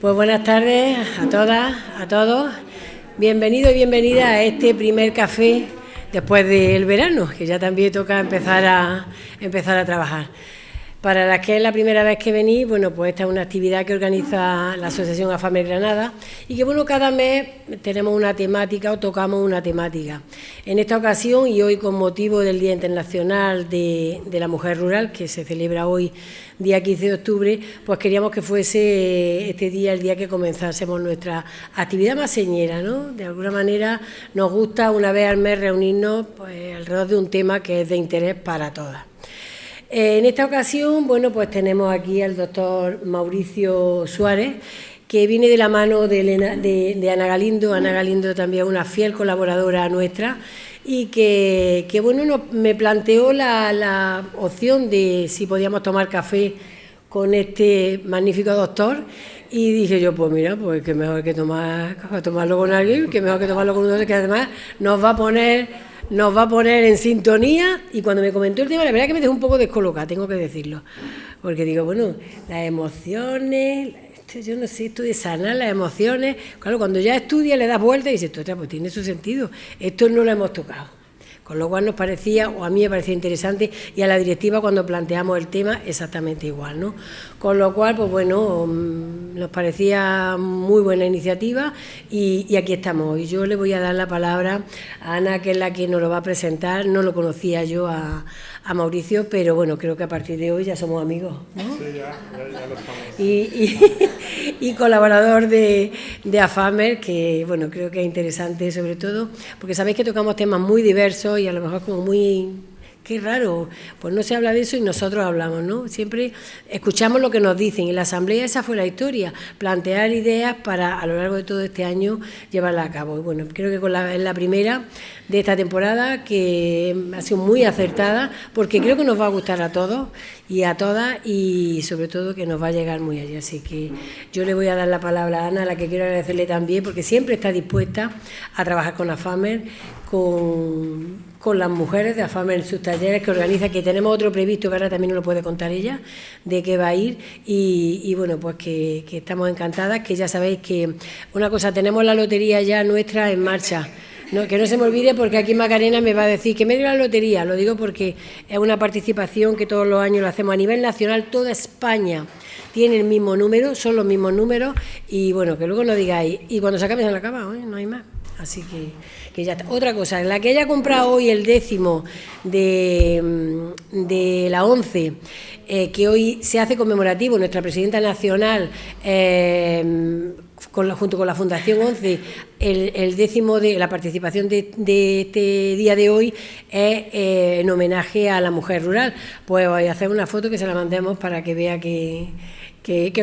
Pues buenas tardes a todas, a todos. Bienvenidos y bienvenidas a este primer café después del verano, que ya también toca empezar a trabajar. Para las que es la primera vez que venís, bueno, pues esta es una actividad que organiza la Asociación AFAMER Granada y que, bueno, cada mes tenemos una temática o tocamos una temática. En esta ocasión, y hoy con motivo del Día Internacional de la Mujer Rural, que se celebra hoy, día 15 de octubre, pues queríamos que fuese este día el día que comenzásemos nuestra actividad más señera, ¿no? De alguna manera nos gusta una vez al mes reunirnos pues, alrededor de un tema que es de interés para todas. En esta ocasión, bueno, pues tenemos aquí al doctor Mauricio Suárez, que viene de la mano de Ana Galindo. Ana Galindo también una fiel colaboradora nuestra y que bueno, me planteó la opción de si podíamos tomar café con este magnífico doctor y dije yo, pues mira, pues que mejor que tomarlo con alguien, que mejor que tomarlo con un doctor que además nos va a poner en sintonía. Y cuando me comentó el tema, la verdad que me dejó un poco descolocada, tengo que decirlo, porque digo, bueno, las emociones, yo no sé, esto de sanar las emociones, claro, cuando ya estudias le das vuelta y dices, pues tiene su sentido, esto no lo hemos tocado. Con lo cual nos parecía, o a mí me parecía interesante, y a la directiva cuando planteamos el tema exactamente igual, ¿no? Con lo cual, pues bueno, nos parecía muy buena iniciativa y aquí estamos hoy. Yo le voy a dar la palabra a Ana, que es la que nos lo va a presentar. No lo conocía yo a Mauricio, pero bueno, creo que a partir de hoy ya somos amigos, ¿no? Sí, ya lo estamos. Y colaborador de AFAMER, que bueno, creo que es interesante sobre todo, porque sabéis que tocamos temas muy diversos y a lo mejor como muy... Qué raro, pues no se habla de eso y nosotros hablamos, ¿no? Siempre escuchamos lo que nos dicen y la asamblea esa fue la historia, plantear ideas para a lo largo de todo este año llevarla a cabo. Y bueno, creo que es la primera de esta temporada que ha sido muy acertada porque creo que nos va a gustar a todos y a todas y sobre todo que nos va a llegar muy allá. Así que yo le voy a dar la palabra a Ana, a la que quiero agradecerle también porque siempre está dispuesta a trabajar con AFAMER, con las mujeres de AFAMER en sus talleres que organiza, que tenemos otro previsto que ahora también nos lo puede contar ella, de qué va a ir y bueno, pues que estamos encantadas, que ya sabéis que una cosa, tenemos la lotería ya nuestra en marcha. No, que no se me olvide porque aquí Macarena me va a decir que me dio la lotería, lo digo porque es una participación que todos los años lo hacemos a nivel nacional, toda España tiene el mismo número, son los mismos números y bueno, que luego no digáis, y cuando se acabe se la acaba, no hay más. Así que ya está. Otra cosa, la que haya comprado hoy el 10º de la 11, que hoy se hace conmemorativo, nuestra presidenta nacional, junto con la Fundación 11, el 10º de la participación de este día de hoy es en homenaje a la mujer rural. Pues voy a hacer una foto que se la mandemos para que vea que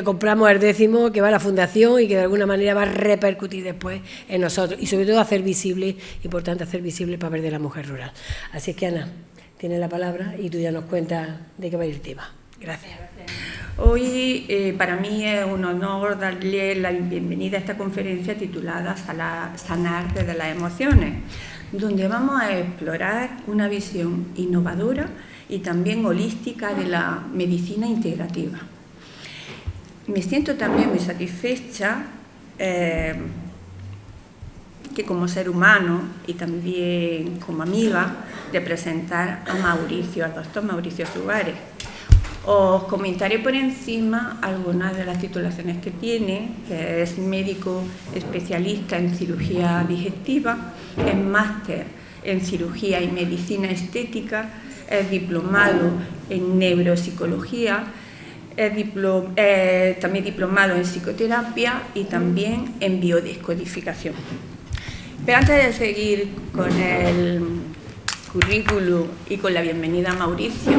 compramos el 10º, que va a la Fundación y que de alguna manera va a repercutir después en nosotros y sobre todo hacer visible, importante hacer visible el papel de la mujer rural. Así es que Ana, tienes la palabra y tú ya nos cuentas de qué va a ir el tema. Gracias. Hoy para mí es un honor darle la bienvenida a esta conferencia titulada Sanar desde las emociones, donde vamos a explorar una visión innovadora y también holística de la medicina integrativa. Me siento también muy satisfecha que como ser humano y también como amiga de presentar a Mauricio, al doctor Mauricio Suárez. Os comentaré por encima algunas de las titulaciones que tiene, que es médico especialista en cirugía digestiva, es máster en cirugía y medicina estética, es diplomado en neuropsicología, es también diplomado en psicoterapia y también en biodescodificación. Pero antes de seguir con el currículum y con la bienvenida a Mauricio,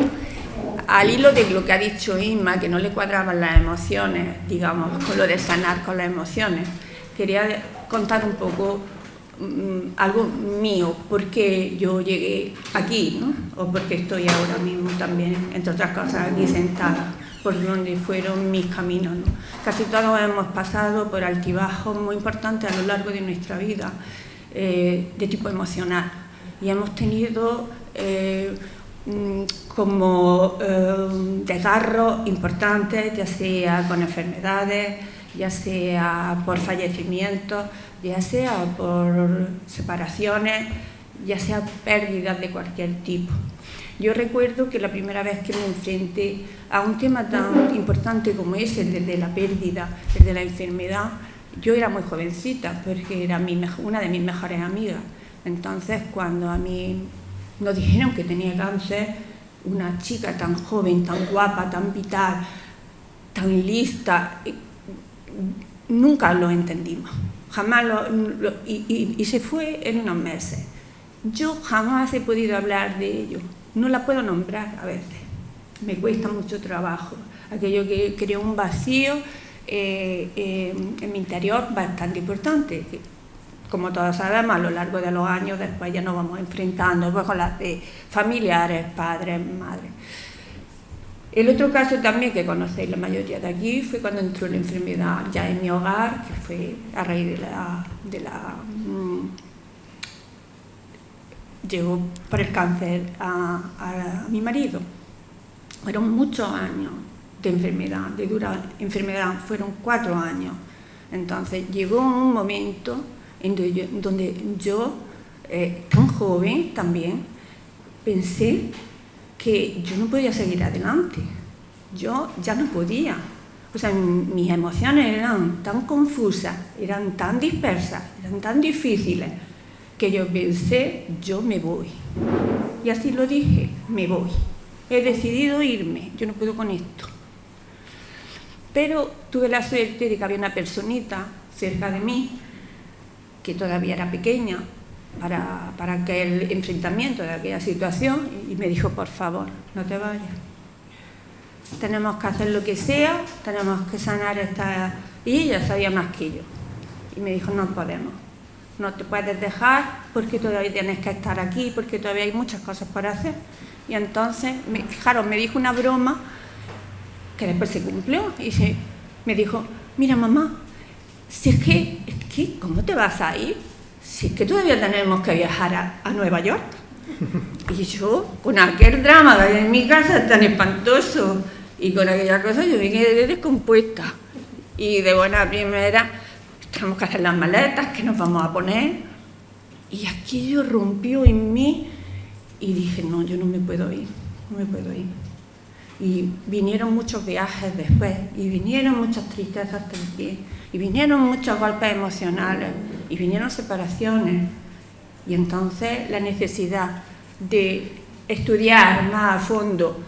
al hilo de lo que ha dicho Inma, que no le cuadraban las emociones, digamos, con lo de sanar con las emociones, quería contar un poco algo mío, porque yo llegué aquí, ¿no? O porque estoy ahora mismo también, entre otras cosas, aquí sentada, por donde fueron mis caminos, ¿no? Casi todos hemos pasado por altibajos muy importantes a lo largo de nuestra vida, de tipo emocional, y hemos tenido como desgarros importantes, ya sea con enfermedades, ya sea por fallecimientos, ya sea por separaciones, ya sea pérdidas de cualquier tipo. Yo recuerdo que la primera vez que me enfrenté a un tema tan importante como ese, el de la pérdida, el de la enfermedad, yo era muy jovencita, porque era una de mis mejores amigas. Entonces, cuando a mí nos dijeron que tenía cáncer, una chica tan joven, tan guapa, tan vital, tan lista, nunca lo entendimos. Jamás y se fue en unos meses. Yo jamás he podido hablar de ello. No la puedo nombrar a veces. Me cuesta mucho trabajo. Aquello que creó un vacío en mi interior bastante importante. Como todos sabemos, a lo largo de los años después ya nos vamos enfrentando pues, con las de familiares, padres, madres. El otro caso también que conocéis la mayoría de aquí fue cuando entró la enfermedad ya en mi hogar, que fue a raíz llegó por el cáncer a mi marido. Fueron muchos años de enfermedad, de dura enfermedad, fueron 4 años. Entonces llegó un momento donde yo, tan joven también, pensé que yo no podía seguir adelante. Yo ya no podía. O sea, mis emociones eran tan confusas, eran tan dispersas, eran tan difíciles, que yo pensé, yo me voy. Y así lo dije, me voy. He decidido irme, yo no puedo con esto. Pero tuve la suerte de que había una personita cerca de mí, que todavía era pequeña, para aquel enfrentamiento de aquella situación, y me dijo, por favor, no te vayas. Tenemos que hacer lo que sea, tenemos que sanar esta... Y ella sabía más que yo. Y me dijo, no podemos, no te puedes dejar porque todavía tienes que estar aquí, porque todavía hay muchas cosas por hacer. Y entonces, fijaros, me dijo una broma que después se cumplió y me dijo, mira mamá, si es que, ¿cómo te vas a ir? Si es que todavía tenemos que viajar a Nueva York. Y yo, con aquel drama que había en mi casa tan espantoso y con aquella cosa, yo me quedé descompuesta. Y de buena primera, tenemos que hacer las maletas, ¿qué nos vamos a poner? Y aquello rompió en mí y dije, no, yo no me puedo ir, no me puedo ir. Y vinieron muchos viajes después, y vinieron muchas tristezas también, y vinieron muchos golpes emocionales, y vinieron separaciones. Y entonces la necesidad de estudiar más a fondo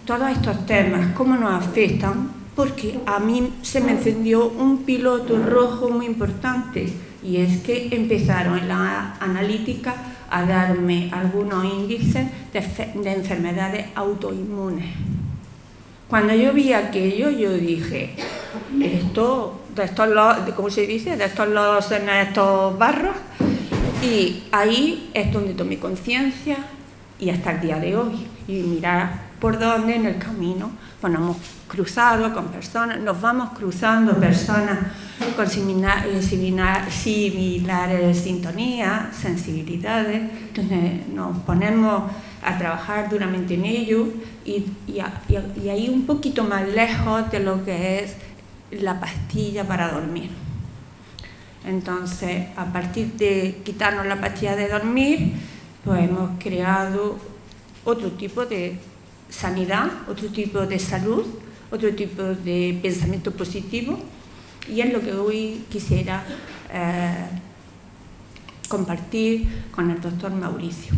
todos estos temas, cómo nos afectan, porque a mí se me encendió un piloto rojo muy importante, y es que empezaron en la analítica a darme algunos índices de enfermedades autoinmunes. Cuando yo vi aquello, yo dije, ¿cómo se dice? De estos lodos en estos barros. Y ahí es donde tomé conciencia y hasta el día de hoy. Y mirar por dónde en el camino pues nos hemos cruzado con personas, nos vamos cruzando personas con similares sintonías, sensibilidades, donde nos ponemos a trabajar duramente en ello y ahí un poquito más lejos de lo que es la pastilla para dormir. Entonces, a partir de quitarnos la pastilla de dormir, pues hemos creado otro tipo de sanidad, otro tipo de salud, otro tipo de pensamiento positivo, y es lo que hoy quisiera compartir con el doctor Mauricio.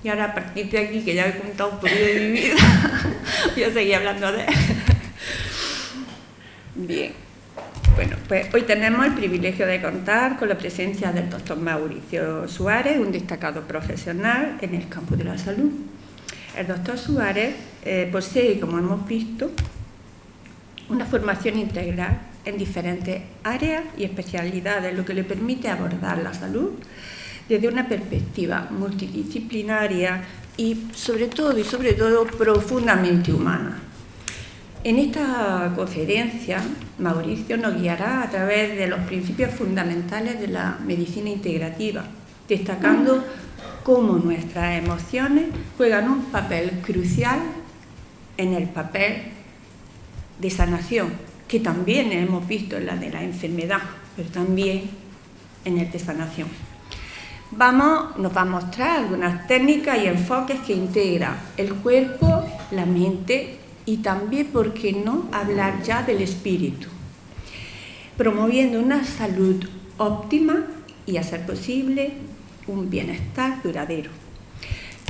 Y ahora, a partir de aquí, que ya he contado un poquito de mi vida, voy a seguir hablando de él. Bien, bueno, pues hoy tenemos el privilegio de contar con la presencia del doctor Mauricio Suárez, un destacado profesional en el campo de la salud. El doctor Suárez posee, como hemos visto, una formación integral en diferentes áreas y especialidades, lo que le permite abordar la salud desde una perspectiva multidisciplinaria y sobre todo profundamente humana. En esta conferencia, Mauricio nos guiará a través de los principios fundamentales de la medicina integrativa, destacando cómo nuestras emociones juegan un papel crucial en el papel de sanación, que también hemos visto en la de la enfermedad, pero también en el de sanación. Nos va a mostrar algunas técnicas y enfoques que integran el cuerpo, la mente y también, ¿por qué no?, hablar ya del espíritu, promoviendo una salud óptima y, a ser posible, un bienestar duradero.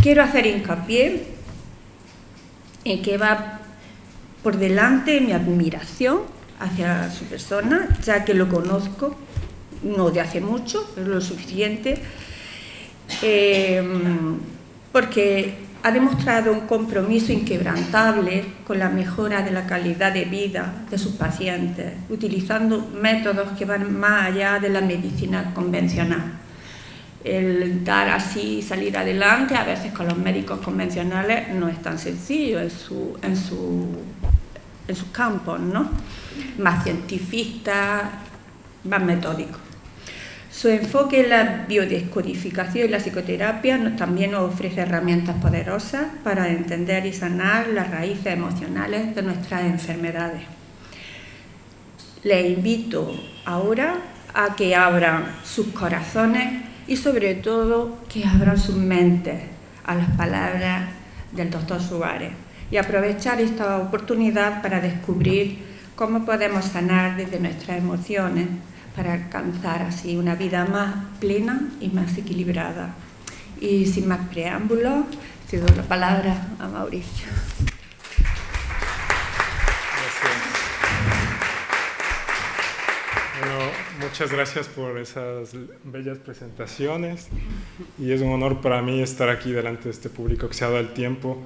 Quiero hacer hincapié en que va por delante mi admiración hacia su persona, ya que lo conozco, no de hace mucho, pero lo suficiente, porque ha demostrado un compromiso inquebrantable con la mejora de la calidad de vida de sus pacientes, utilizando métodos que van más allá de la medicina convencional. El dar así, salir adelante, a veces con los médicos convencionales no es tan sencillo en sus campos, ¿no? Más cientifistas, más metódicos. Su enfoque en la biodescodificación y la psicoterapia también nos ofrece herramientas poderosas para entender y sanar las raíces emocionales de nuestras enfermedades. Les invito ahora a que abran sus corazones y sobre todo que abran sus mentes a las palabras del Dr. Suárez y aprovechar esta oportunidad para descubrir cómo podemos sanar desde nuestras emociones para alcanzar así una vida más plena y más equilibrada. Y sin más preámbulos, cedo la palabra a Mauricio. Bueno, muchas gracias por esas bellas presentaciones y es un honor para mí estar aquí delante de este público que se ha dado el tiempo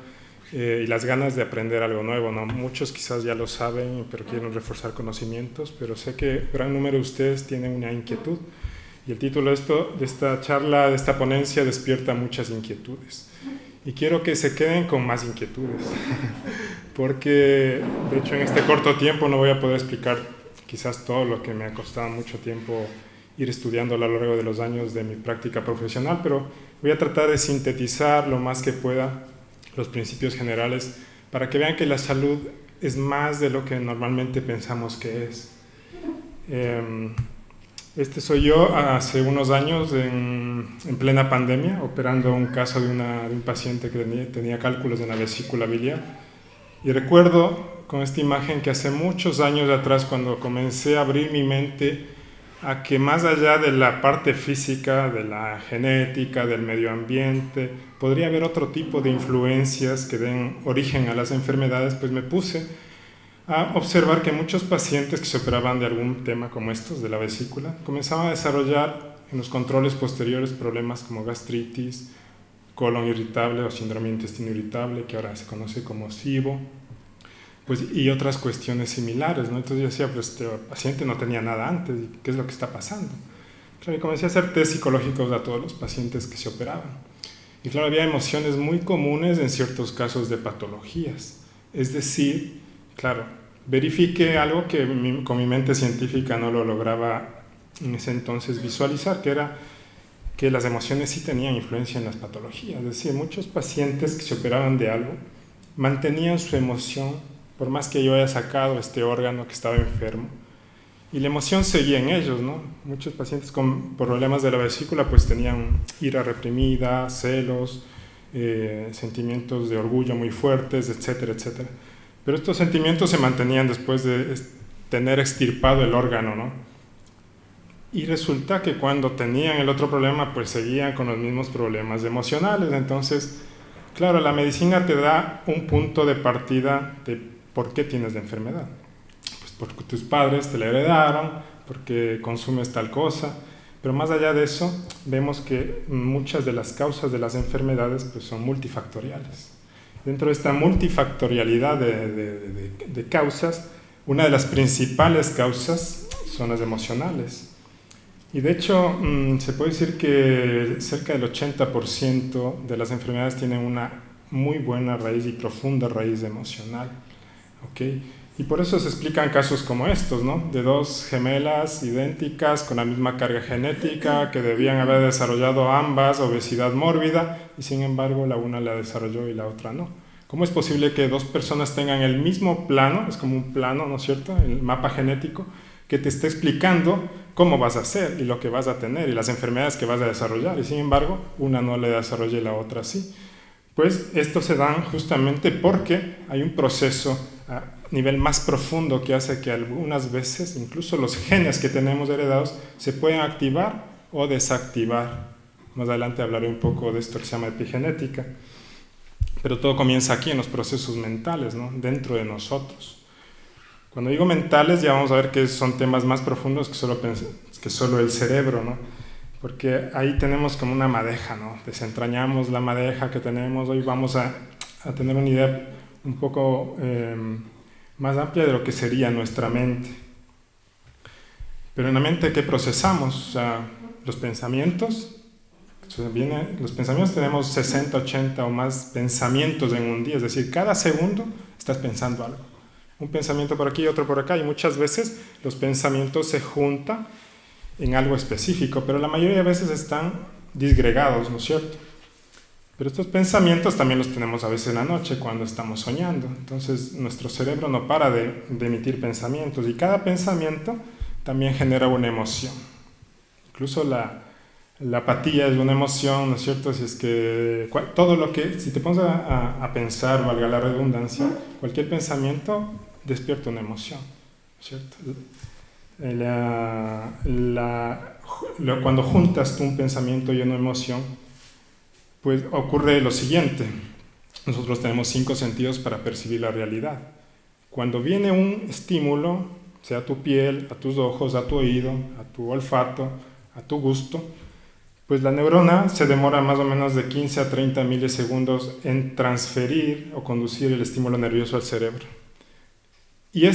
y las ganas de aprender algo nuevo, ¿no? Muchos quizás ya lo saben, pero quieren reforzar conocimientos, pero sé que gran número de ustedes tienen una inquietud y el título de esta charla, de esta ponencia, despierta muchas inquietudes. Y quiero que se queden con más inquietudes, porque de hecho en este corto tiempo no voy a poder explicar quizás todo lo que me ha costado mucho tiempo ir estudiando a lo largo de los años de mi práctica profesional, pero voy a tratar de sintetizar lo más que pueda los principios generales para que vean que la salud es más de lo que normalmente pensamos que es. Este soy yo hace unos años en plena pandemia, operando un caso de un paciente que tenía cálculos en la vesícula biliar. Y recuerdo con esta imagen que hace muchos años atrás, cuando comencé a abrir mi mente a que más allá de la parte física, de la genética, del medio ambiente, podría haber otro tipo de influencias que den origen a las enfermedades, pues me puse a observar que muchos pacientes que se operaban de algún tema como estos, de la vesícula, comenzaban a desarrollar en los controles posteriores problemas como gastritis, colon irritable o síndrome de intestino irritable, que ahora se conoce como SIBO, pues, y otras cuestiones similares, ¿no? Entonces yo decía, pues este paciente no tenía nada antes, ¿qué es lo que está pasando? Claro, y comencé a hacer test psicológicos a todos los pacientes que se operaban. Y claro, había emociones muy comunes en ciertos casos de patologías. Es decir, claro, verifiqué algo que con mi mente científica no lo lograba en ese entonces visualizar, que era que las emociones sí tenían influencia en las patologías. Es decir, muchos pacientes que se operaban de algo mantenían su emoción por más que yo haya sacado este órgano que estaba enfermo. Y la emoción seguía en ellos, ¿no? Muchos pacientes con problemas de la vesícula pues tenían ira reprimida, celos, sentimientos de orgullo muy fuertes, etcétera, etcétera. Pero estos sentimientos se mantenían después de tener extirpado el órgano, ¿no? Y resulta que cuando tenían el otro problema pues seguían con los mismos problemas emocionales. Entonces, claro, la medicina te da un punto de partida de por qué tienes la enfermedad. Pues porque tus padres te la heredaron, porque consumes tal cosa, pero más allá de eso, vemos que muchas de las causas de las enfermedades pues, son multifactoriales. Dentro de esta multifactorialidad de causas, una de las principales causas son las emocionales. Y de hecho, se puede decir que cerca del 80% de las enfermedades tienen una muy buena raíz y profunda raíz emocional. ¿Okay? Y por eso se explican casos como estos, ¿no? De dos gemelas idénticas con la misma carga genética que debían haber desarrollado ambas obesidad mórbida y sin embargo la una la desarrolló y la otra no. ¿Cómo es posible que dos personas tengan el mismo plano? Es como un plano, ¿no es cierto? El mapa genético que te está explicando cómo vas a hacer y lo que vas a tener y las enfermedades que vas a desarrollar y sin embargo una no le desarrolla y la otra sí. Pues esto se da justamente porque hay un proceso a nivel más profundo que hace que algunas veces incluso los genes que tenemos heredados se pueden activar o desactivar. Más adelante hablaré un poco de esto que se llama epigenética. Pero todo comienza aquí en los procesos mentales, ¿no? Dentro de nosotros. Cuando digo mentales ya vamos a ver que son temas más profundos que solo el cerebro, ¿no? Porque ahí tenemos como una madeja, ¿no? Desentrañamos la madeja que tenemos. Hoy vamos a tener una idea un poco más amplia de lo que sería nuestra mente. Pero en la mente, ¿qué procesamos? O sea, los pensamientos. Los pensamientos tenemos 60, 80 o más pensamientos en un día. Es decir, cada segundo estás pensando algo. Un pensamiento por aquí, otro por acá. Y muchas veces los pensamientos se juntan en algo específico, pero la mayoría de veces están disgregados, ¿no es cierto? Pero estos pensamientos también los tenemos a veces en la noche cuando estamos soñando. Entonces nuestro cerebro no para de emitir pensamientos y cada pensamiento también genera una emoción. Incluso la apatía es una emoción, ¿no es cierto? Si es que si te pones a pensar, valga la redundancia, cualquier pensamiento despierta una emoción, ¿no es cierto? Cuando juntas tú un pensamiento y una emoción, pues ocurre lo siguiente. Nosotros tenemos 5 sentidos para percibir la realidad. Cuando viene un estímulo, sea a tu piel, a tus ojos, a tu oído, a tu olfato, a tu gusto, pues la neurona se demora más o menos de 15 a 30 milisegundos en transferir o conducir el estímulo nervioso al cerebro. Y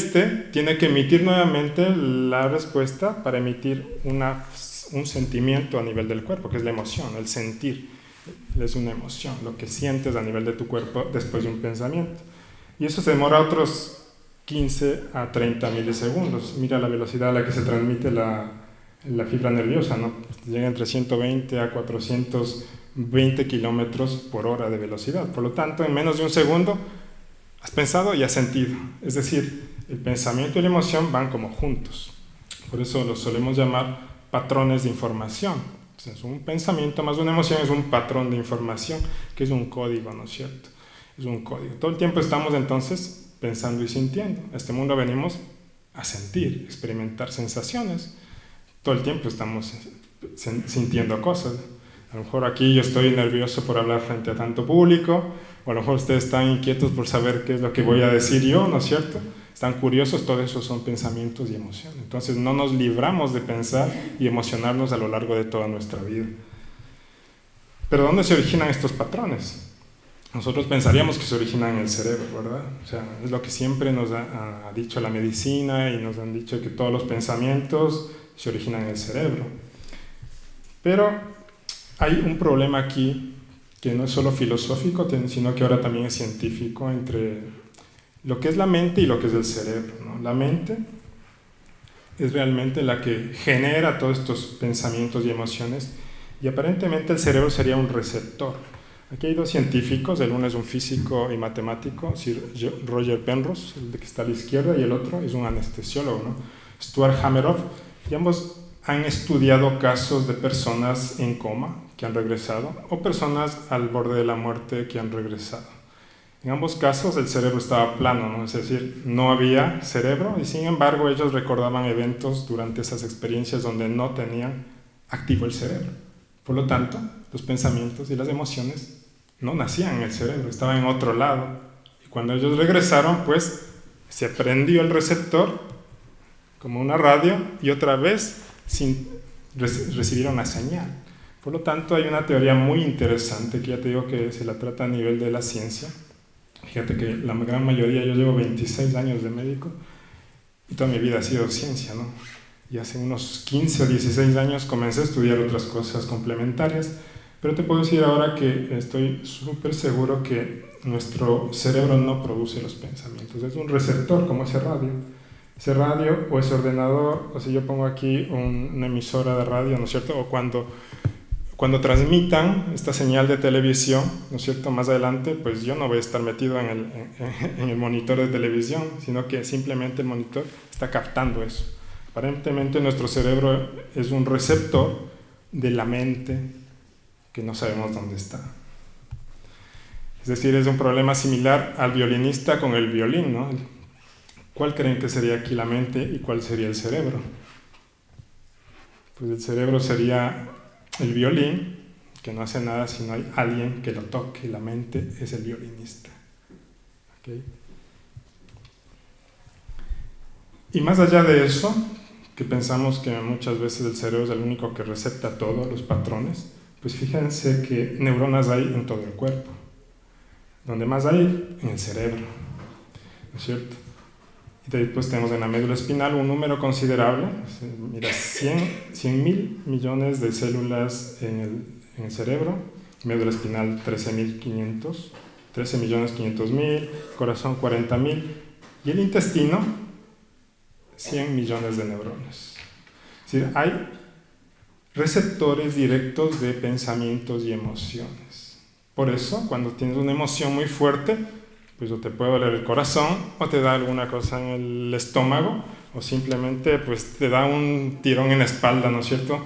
tiene que emitir nuevamente la respuesta para emitir un sentimiento a nivel del cuerpo, que es la emoción, el sentir. Es una emoción, lo que sientes a nivel de tu cuerpo después de un pensamiento. Y eso se demora otros 15 a 30 milisegundos. Mira la velocidad a la que se transmite la fibra nerviosa, ¿no? Llega entre 120 a 420 kilómetros por hora de velocidad. Por lo tanto, en menos de un segundo has pensado y has sentido. Es decir, el pensamiento y la emoción van como juntos. Por eso los solemos llamar patrones de información. Entonces, un pensamiento más una emoción es un patrón de información, que es un código, ¿no es cierto? Es un código. Todo el tiempo estamos entonces pensando y sintiendo. A este mundo venimos a sentir, experimentar sensaciones. Todo el tiempo estamos sintiendo cosas. A lo mejor aquí yo estoy nervioso por hablar frente a tanto público, o a lo mejor ustedes están inquietos por saber qué es lo que voy a decir yo, ¿no es cierto? Están curiosos, todo eso son pensamientos y emociones. Entonces no nos libramos de pensar y emocionarnos a lo largo de toda nuestra vida. Pero ¿dónde se originan estos patrones? Nosotros pensaríamos que se originan en el cerebro, ¿verdad? O sea, es lo que siempre nos ha dicho la medicina y nos han dicho que todos los pensamientos se originan en el cerebro. Pero hay un problema aquí que no es solo filosófico, sino que ahora también es científico entre lo que es la mente y lo que es el cerebro, ¿no? La mente es realmente la que genera todos estos pensamientos y emociones y aparentemente el cerebro sería un receptor. Aquí hay 2 científicos, el uno es un físico y matemático, Sir Roger Penrose, el que está a la izquierda, y el otro es un anestesiólogo, ¿no? Stuart Hameroff, y ambos han estudiado casos de personas en coma que han regresado o personas al borde de la muerte que han regresado. En ambos casos el cerebro estaba plano, ¿no? Es decir, no había cerebro y sin embargo ellos recordaban eventos durante esas experiencias donde no tenían activo el cerebro. Por lo tanto, los pensamientos y las emociones no nacían en el cerebro, estaban en otro lado. Y cuando ellos regresaron, pues se prendió el receptor como una radio y otra vez recibieron la señal. Por lo tanto, hay una teoría muy interesante que ya te digo que se la trata a nivel de la ciencia. Fíjate que la gran mayoría, yo llevo 26 años de médico y toda mi vida ha sido ciencia, ¿no? Y hace unos 15 o 16 años comencé a estudiar otras cosas complementarias, pero te puedo decir ahora que estoy súper seguro que nuestro cerebro no produce los pensamientos, es un receptor como ese radio. Ese radio o ese ordenador, o si yo pongo aquí una emisora de radio, ¿no es cierto? O cuando transmitan esta señal de televisión, ¿no es cierto? Más adelante, pues yo no voy a estar metido en el monitor de televisión, sino que simplemente el monitor está captando eso. Aparentemente nuestro cerebro es un receptor de la mente que no sabemos dónde está. Es decir, es un problema similar al violinista con el violín, ¿no? ¿Cuál creen que sería aquí la mente y cuál sería el cerebro? Pues el cerebro sería el violín, que no hace nada si no hay alguien que lo toque, y la mente es el violinista. ¿Okay? Y más allá de eso, que pensamos que muchas veces el cerebro es el único que recepta todo, los patrones, pues fíjense que neuronas hay en todo el cuerpo. Donde más hay, en el cerebro, ¿no es cierto? Y después tenemos en la médula espinal un número considerable, mira, 100.000 millones de células en el cerebro, médula espinal 13.500.000, corazón 40.000, y el intestino 100 millones de neuronas. Es decir, hay receptores directos de pensamientos y emociones. Por eso, cuando tienes una emoción muy fuerte, pues o te puede doler el corazón, o te da alguna cosa en el estómago, o simplemente pues te da un tirón en la espalda, ¿no es cierto?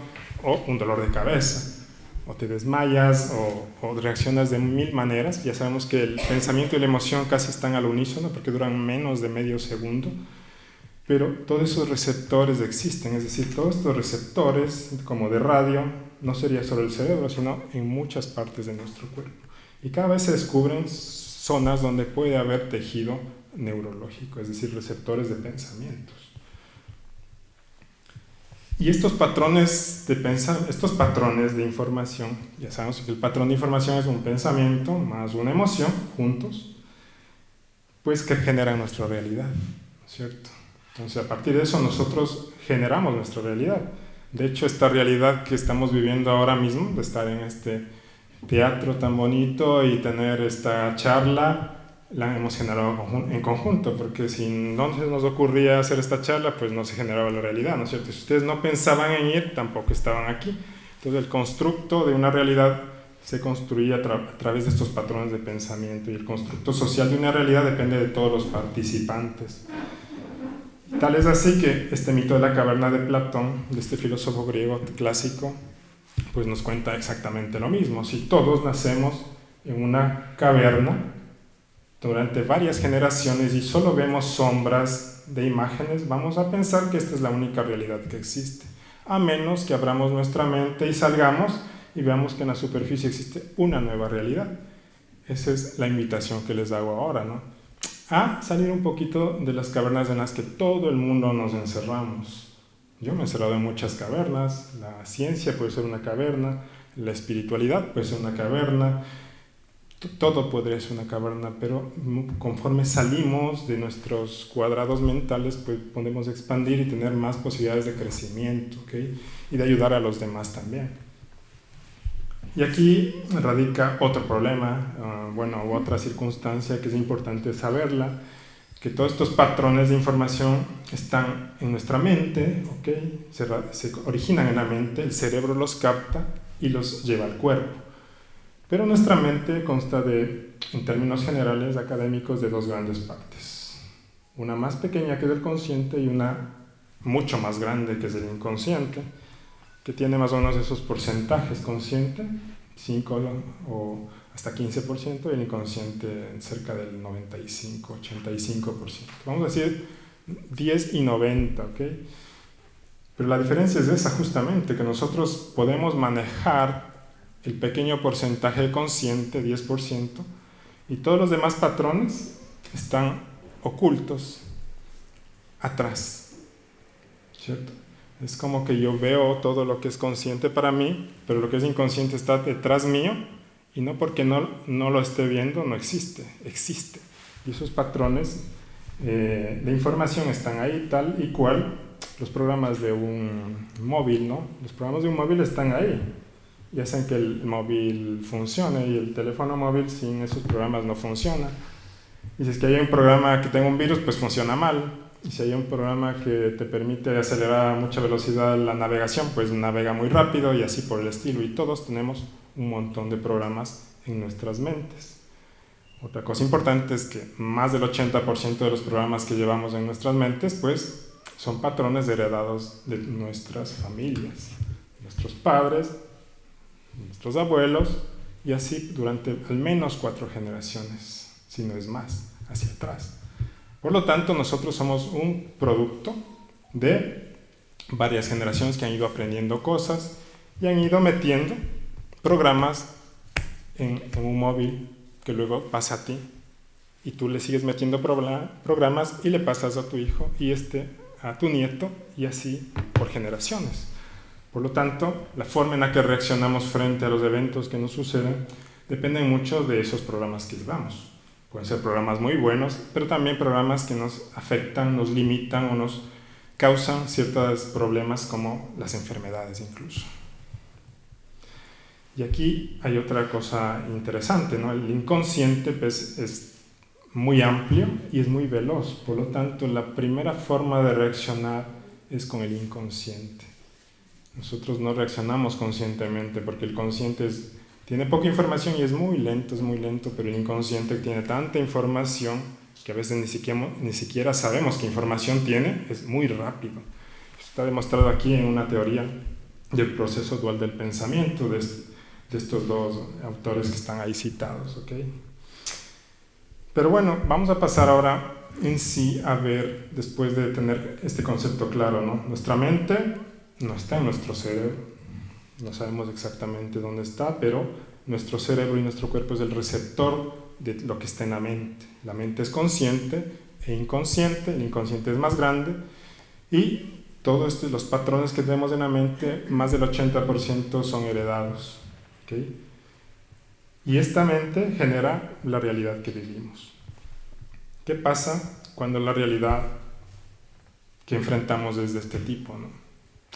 O un dolor de cabeza, o te desmayas, o reaccionas de 1000 maneras. Ya sabemos que el pensamiento y la emoción casi están al unísono, porque duran menos de medio segundo. Pero todos esos receptores existen, es decir, todos estos receptores, como de radio, no sería solo el cerebro, sino en muchas partes de nuestro cuerpo. Y cada vez se descubren zonas donde puede haber tejido neurológico, es decir, receptores de pensamientos. Y estos patrones de información, ya sabemos que el patrón de información es un pensamiento más una emoción, juntos, pues que generan nuestra realidad, ¿no es cierto? Entonces, a partir de eso nosotros generamos nuestra realidad. De hecho, esta realidad que estamos viviendo ahora mismo, de estar en este teatro tan bonito y tener esta charla, la hemos generado en conjunto, porque si no se nos ocurría hacer esta charla, pues no se generaba la realidad, ¿no es cierto? Si ustedes no pensaban en ir, tampoco estaban aquí. Entonces, el constructo de una realidad se construye a través de estos patrones de pensamiento, y el constructo social de una realidad depende de todos los participantes. Tal es así que este mito de la caverna de Platón, de este filósofo griego clásico, pues nos cuenta exactamente lo mismo. Si todos nacemos en una caverna durante varias generaciones y solo vemos sombras de imágenes, vamos a pensar que esta es la única realidad que existe, a menos que abramos nuestra mente y salgamos y veamos que en la superficie existe una nueva realidad. Esa es la invitación que les hago ahora, ¿no? A salir un poquito de las cavernas en las que todo el mundo nos encerramos. Yo me he encerrado en muchas cavernas. La ciencia puede ser una caverna, la espiritualidad puede ser una caverna, todo podría ser una caverna, pero conforme salimos de nuestros cuadrados mentales, pues podemos expandir y tener más posibilidades de crecimiento, ¿okay? Y de ayudar a los demás también. Y aquí radica otro problema, u otra circunstancia que es importante saberla, que todos estos patrones de información están en nuestra mente, ¿okay? Se originan en la mente, el cerebro los capta y los lleva al cuerpo. Pero nuestra mente consta de, en términos generales académicos, de dos grandes partes. Una más pequeña, que es el consciente, y una mucho más grande, que es el inconsciente, que tiene más o menos esos porcentajes: consciente 5 o hasta 15%, y el inconsciente cerca del 95, 85%. Vamos a decir 10 y 90, ¿ok? Pero la diferencia es esa, justamente, que nosotros podemos manejar el pequeño porcentaje consciente, 10%, y todos los demás patrones están ocultos atrás, ¿cierto? Es como que yo veo todo lo que es consciente para mí, pero lo que es inconsciente está detrás mío, y no porque no lo esté viendo, no existe, existe. Y esos patrones de información están ahí tal y cual los programas de un móvil, ¿no? Los programas de un móvil están ahí. y hacen que el móvil funcione, y el teléfono móvil sin esos programas no funciona. Y si es que hay un programa que tenga un virus, pues funciona mal. Y si hay un programa que te permite acelerar a mucha velocidad la navegación, pues navega muy rápido y así por el estilo. Y todos tenemos un montón de programas en nuestras mentes. Otra cosa importante es que más del 80% de los programas que llevamos en nuestras mentes, pues son patrones heredados de nuestras familias, nuestros padres, nuestros abuelos, y así durante al menos 4 generaciones, si no es más, hacia atrás. Por lo tanto, nosotros somos un producto de varias generaciones que han ido aprendiendo cosas y han ido metiendo programas en un móvil que luego pasa a ti, y tú le sigues metiendo programas y le pasas a tu hijo y a tu nieto, y así por generaciones. Por lo tanto, la forma en la que reaccionamos frente a los eventos que nos suceden depende mucho de esos programas que llevamos. Pueden ser programas muy buenos, pero también programas que nos afectan, nos limitan o nos causan ciertos problemas como las enfermedades incluso. Y aquí hay otra cosa interesante, ¿no? El inconsciente pues, es muy amplio y es muy veloz. Por lo tanto, la primera forma de reaccionar es con el inconsciente. Nosotros no reaccionamos conscientemente porque el consciente tiene poca información y es muy lento, pero el inconsciente tiene tanta información que a veces ni siquiera sabemos qué información tiene, es muy rápido. Está demostrado aquí en una teoría del proceso dual del pensamiento de estos dos autores que están ahí citados, ¿ok? Pero bueno, vamos a pasar ahora en sí a ver, después de tener este concepto claro, ¿no? Nuestra mente no está en nuestro cerebro, no sabemos exactamente dónde está, pero nuestro cerebro y nuestro cuerpo es el receptor de lo que está en la mente. La mente es consciente e inconsciente, el inconsciente es más grande, y todos los patrones que tenemos en la mente, más del 80% son heredados, ¿okay? Y esta mente genera la realidad que vivimos. ¿Qué pasa cuando la realidad que enfrentamos es de este tipo, ¿no?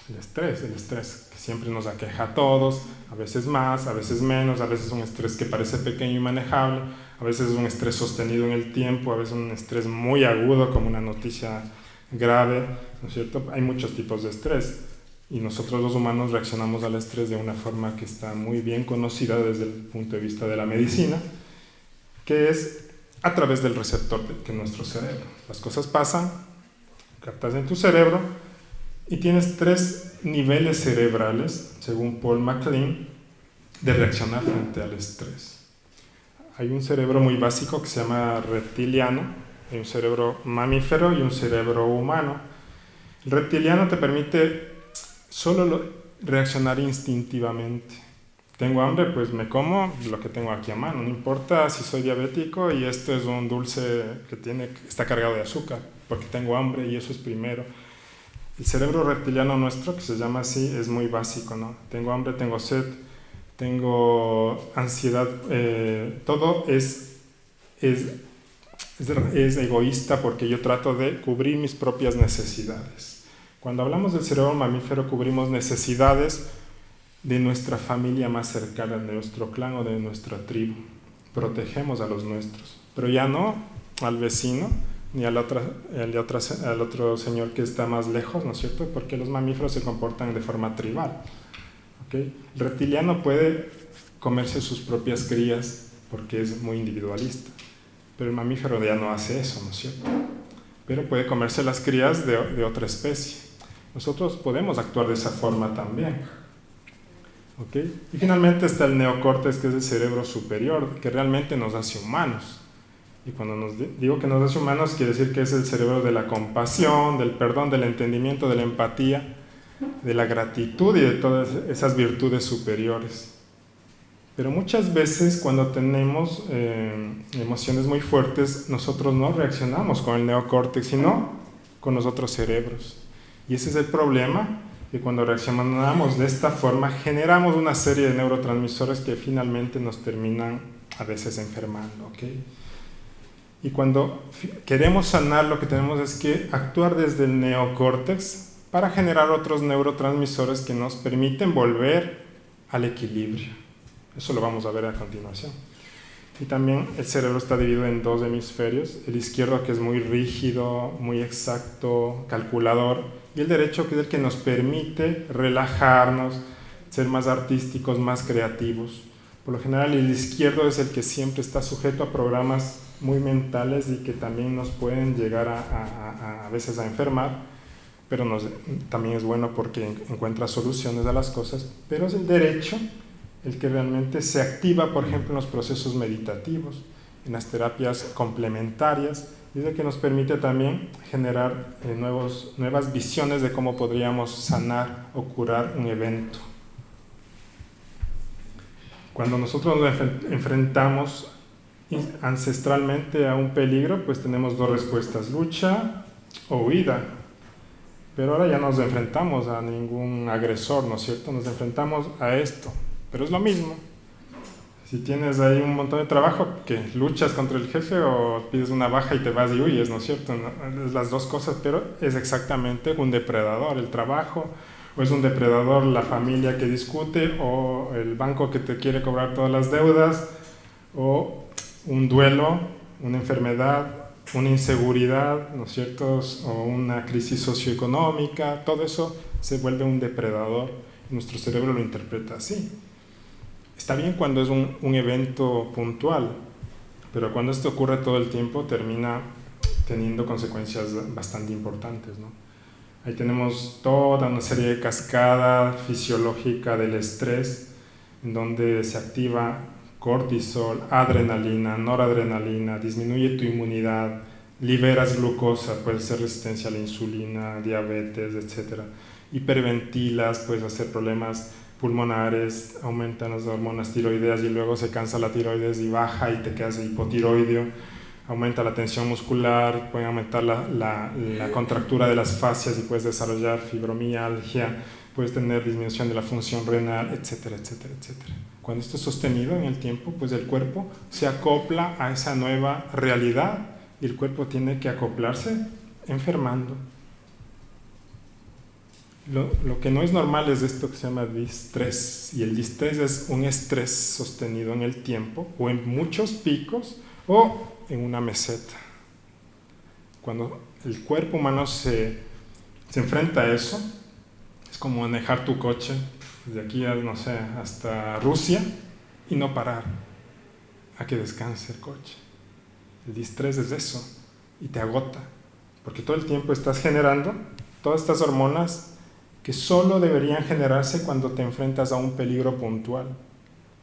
El estrés que siempre nos aqueja a todos, a veces más, a veces menos, a veces un estrés que parece pequeño y manejable, a veces un estrés sostenido en el tiempo, a veces un estrés muy agudo como una noticia grave, ¿no es cierto? Hay muchos tipos de estrés y nosotros los humanos reaccionamos al estrés de una forma que está muy bien conocida desde el punto de vista de la medicina, que es a través del receptor que es nuestro cerebro. Las cosas pasan, captas en tu cerebro, y tienes 3 niveles cerebrales, según Paul MacLean, de reaccionar frente al estrés. Hay un cerebro muy básico que se llama reptiliano, hay un cerebro mamífero y un cerebro humano. El reptiliano te permite solo reaccionar instintivamente. Tengo hambre, pues me como lo que tengo aquí a mano, no importa si soy diabético y esto es un dulce que está cargado de azúcar, porque tengo hambre y eso es primero. El cerebro reptiliano nuestro, que se llama así, es muy básico, ¿no? Tengo hambre, tengo sed, tengo ansiedad, todo es egoísta porque yo trato de cubrir mis propias necesidades. Cuando hablamos del cerebro mamífero, cubrimos necesidades de nuestra familia más cercana, de nuestro clan o de nuestra tribu. Protegemos a los nuestros, pero ya no al vecino, ni al otro señor que está más lejos, ¿no es cierto? Porque los mamíferos se comportan de forma tribal, ¿okay? El reptiliano puede comerse sus propias crías porque es muy individualista, pero el mamífero ya no hace eso, ¿no es cierto? Pero puede comerse las crías de otra especie. Nosotros podemos actuar de esa forma también, ¿okay? Y finalmente está el neocórtex, que es el cerebro superior, que realmente nos hace humanos. Y cuando digo que nos hace humanos, quiere decir que es el cerebro de la compasión, del perdón, del entendimiento, de la empatía, de la gratitud y de todas esas virtudes superiores. Pero muchas veces cuando tenemos emociones muy fuertes, nosotros no reaccionamos con el neocórtex, sino con los otros cerebros. Y ese es el problema, que cuando reaccionamos de esta forma, generamos una serie de neurotransmisores que finalmente nos terminan a veces enfermando, ¿ok? Y cuando queremos sanar, lo que tenemos es que actuar desde el neocórtex para generar otros neurotransmisores que nos permiten volver al equilibrio. Eso lo vamos a ver a continuación. Y también el cerebro está dividido en dos hemisferios, el izquierdo que es muy rígido, muy exacto, calculador, y el derecho que es el que nos permite relajarnos, ser más artísticos, más creativos. Por lo general el izquierdo es el que siempre está sujeto a programas muy mentales y que también nos pueden llegar a veces a enfermar, pero también es bueno porque encuentra soluciones a las cosas, pero es el derecho el que realmente se activa, por ejemplo, en los procesos meditativos, en las terapias complementarias, y es el que nos permite también generar nuevas visiones de cómo podríamos sanar o curar un evento. Cuando nosotros nos enfrentamos ancestralmente a un peligro, pues tenemos dos respuestas, lucha o huida. Pero ahora ya no nos enfrentamos a ningún agresor, ¿no es cierto? Nos enfrentamos a esto. Pero es lo mismo. Si tienes ahí un montón de trabajo, que luchas contra el jefe o pides una baja y te vas y huyes, ¿no es cierto? Es las dos cosas, pero es exactamente un depredador el trabajo, o es un depredador la familia que discute, o el banco que te quiere cobrar todas las deudas, o un duelo, una enfermedad, una inseguridad, ¿no es cierto? O una crisis socioeconómica, todo eso se vuelve un depredador y nuestro cerebro lo interpreta así. Está bien cuando es un evento puntual, pero cuando esto ocurre todo el tiempo termina teniendo consecuencias bastante importantes, ¿no? Ahí tenemos toda una serie de cascada fisiológica del estrés, en donde se activa cortisol, adrenalina, noradrenalina, disminuye tu inmunidad, liberas glucosa, puede ser resistencia a la insulina, diabetes, etc. Hiperventilas, puedes hacer problemas pulmonares, aumentan las hormonas tiroideas y luego se cansa la tiroides y baja y te quedas hipotiroideo, aumenta la tensión muscular, puede aumentar la contractura de las fascias y puedes desarrollar fibromialgia, puedes tener disminución de la función renal, etcétera, etcétera, etcétera. Cuando esto es sostenido en el tiempo, pues el cuerpo se acopla a esa nueva realidad y el cuerpo tiene que acoplarse enfermando. Lo que no es normal es esto que se llama distrés, y el distrés es un estrés sostenido en el tiempo o en muchos picos o en una meseta. Cuando el cuerpo humano se enfrenta a eso, es como manejar tu coche de aquí a, no sé, hasta Rusia y no parar a que descanse el coche. El distrés es eso y te agota, porque todo el tiempo estás generando todas estas hormonas que solo deberían generarse cuando te enfrentas a un peligro puntual,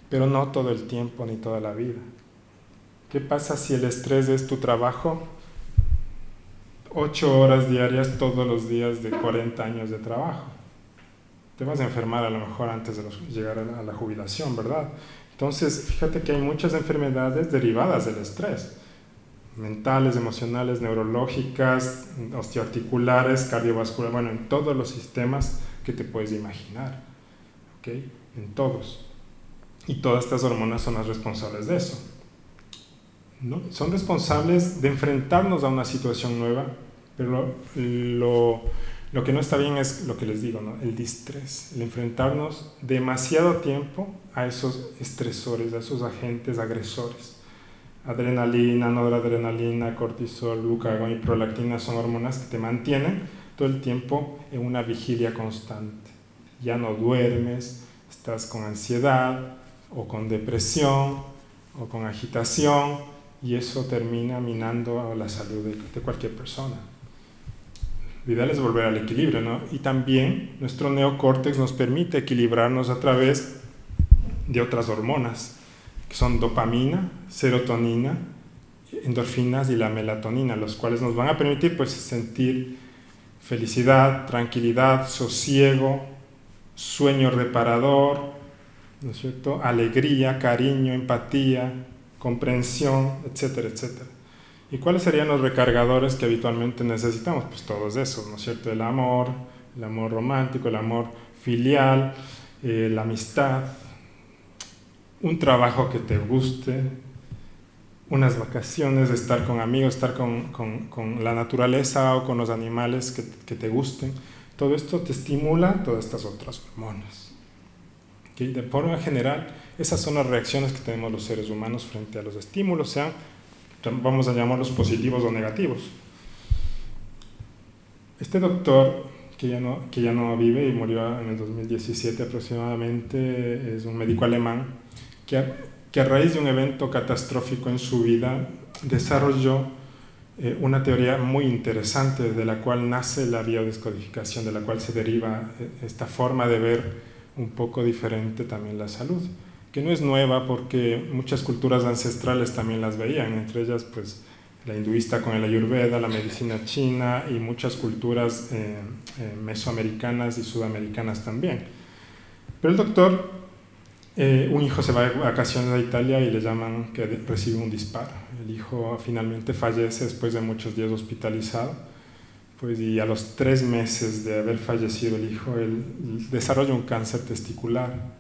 pero no todo el tiempo ni toda la vida. ¿Qué pasa si el estrés es tu trabajo? 8 horas diarias todos los días de 40 años de trabajo. Te vas a enfermar a lo mejor antes de llegar a la jubilación, ¿verdad? Entonces, fíjate que hay muchas enfermedades derivadas del estrés. Mentales, emocionales, neurológicas, osteoarticulares, cardiovasculares, bueno, en todos los sistemas que te puedes imaginar, ¿ok? En todos. Y todas estas hormonas son las responsables de eso, ¿no? Son responsables de enfrentarnos a una situación nueva, pero lo que no está bien es lo que les digo, ¿no? El distrés, el enfrentarnos demasiado tiempo a esos estresores, a esos agentes agresores. Adrenalina, noradrenalina, cortisol, glucagón y prolactina son hormonas que te mantienen todo el tiempo en una vigilia constante. Ya no duermes, estás con ansiedad o con depresión o con agitación y eso termina minando la salud de cualquier persona. Lo ideal es volver al equilibrio, ¿no? Y también nuestro neocórtex nos permite equilibrarnos a través de otras hormonas, que son dopamina, serotonina, endorfinas y la melatonina, los cuales nos van a permitir pues sentir felicidad, tranquilidad, sosiego, sueño reparador, ¿no es cierto? Alegría, cariño, empatía, comprensión, etcétera, etcétera. ¿Y cuáles serían los recargadores que habitualmente necesitamos? Pues todos esos, ¿no es cierto? El amor romántico, el amor filial, la amistad, un trabajo que te guste, unas vacaciones, estar con amigos, estar con la naturaleza o con los animales que te gusten. Todo esto te estimula todas estas otras hormonas. ¿Okay? De forma general, esas son las reacciones que tenemos los seres humanos frente a los estímulos, sean, vamos a llamarlos positivos o negativos. Este doctor, que ya no vive y murió en el 2017 aproximadamente, es un médico alemán que a raíz de un evento catastrófico en su vida desarrolló una teoría muy interesante de la cual nace la biodescodificación, de la cual se deriva esta forma de ver un poco diferente también la salud, que no es nueva porque muchas culturas ancestrales también las veían, entre ellas pues la hinduista con el ayurveda, la medicina china y muchas culturas mesoamericanas y sudamericanas también. Pero el doctor, un hijo se va de vacaciones a Italia y le llaman que recibe un disparo. El hijo finalmente fallece después de muchos días hospitalizado, pues, y a los 3 meses de haber fallecido el hijo, él desarrolla un cáncer testicular,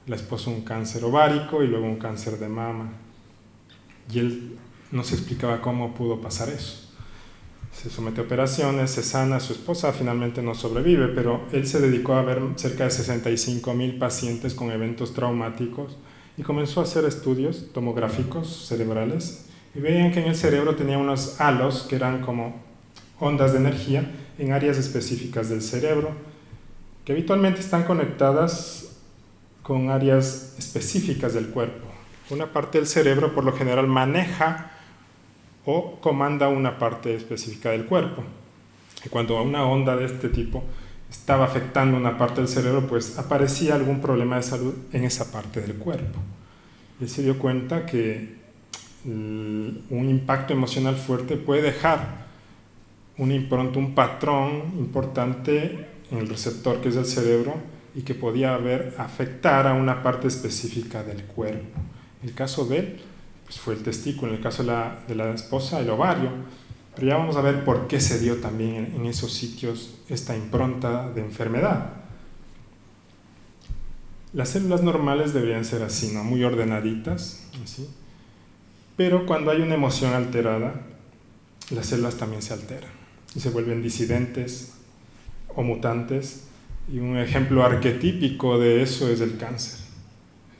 la esposa un cáncer ovárico y luego un cáncer de mama. Y él no se explicaba cómo pudo pasar eso. Se somete a operaciones, se sana, su esposa finalmente no sobrevive, pero él se dedicó a ver cerca de 65,000 pacientes con eventos traumáticos y comenzó a hacer estudios tomográficos cerebrales y veían que en el cerebro tenía unos halos que eran como ondas de energía en áreas específicas del cerebro que habitualmente están conectadas con áreas específicas del cuerpo. Una parte del cerebro por lo general maneja o comanda una parte específica del cuerpo. Y cuando una onda de este tipo estaba afectando una parte del cerebro, pues aparecía algún problema de salud en esa parte del cuerpo. Y él se dio cuenta que un impacto emocional fuerte puede dejar una impronta, un patrón importante en el receptor que es el cerebro y que podía afectar a una parte específica del cuerpo. En el caso de él, pues fue el testículo, en el caso de la esposa, el ovario. Pero ya vamos a ver por qué se dio también en esos sitios esta impronta de enfermedad. Las células normales deberían ser así, ¿no? Muy ordenaditas, así. Pero cuando hay una emoción alterada, las células también se alteran y se vuelven disidentes o mutantes. Y un ejemplo arquetípico de eso es el cáncer,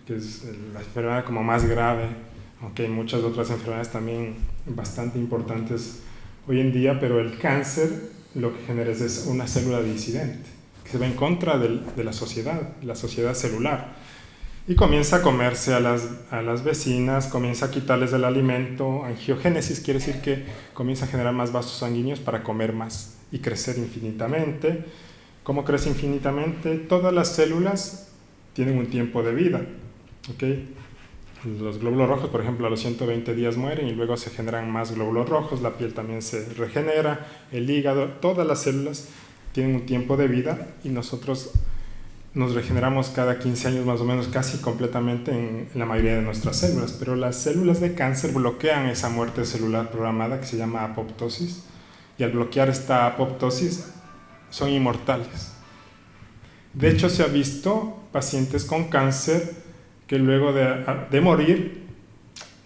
que es la enfermedad como más grave, aunque hay muchas otras enfermedades también bastante importantes hoy en día, pero el cáncer lo que genera es una célula disidente, que se va en contra de la sociedad celular, y comienza a comerse a las vecinas, comienza a quitarles el alimento. Angiogénesis quiere decir que comienza a generar más vasos sanguíneos para comer más y crecer infinitamente. ¿Cómo crece infinitamente? Todas las células tienen un tiempo de vida, ¿okay? Los glóbulos rojos, por ejemplo, a los 120 días mueren y luego se generan más glóbulos rojos, la piel también se regenera, el hígado, todas las células tienen un tiempo de vida y nosotros nos regeneramos cada 15 años más o menos, casi completamente en la mayoría de nuestras células, pero las células de cáncer bloquean esa muerte celular programada que se llama apoptosis, y al bloquear esta apoptosis son inmortales. De hecho, se ha visto pacientes con cáncer que luego de morir,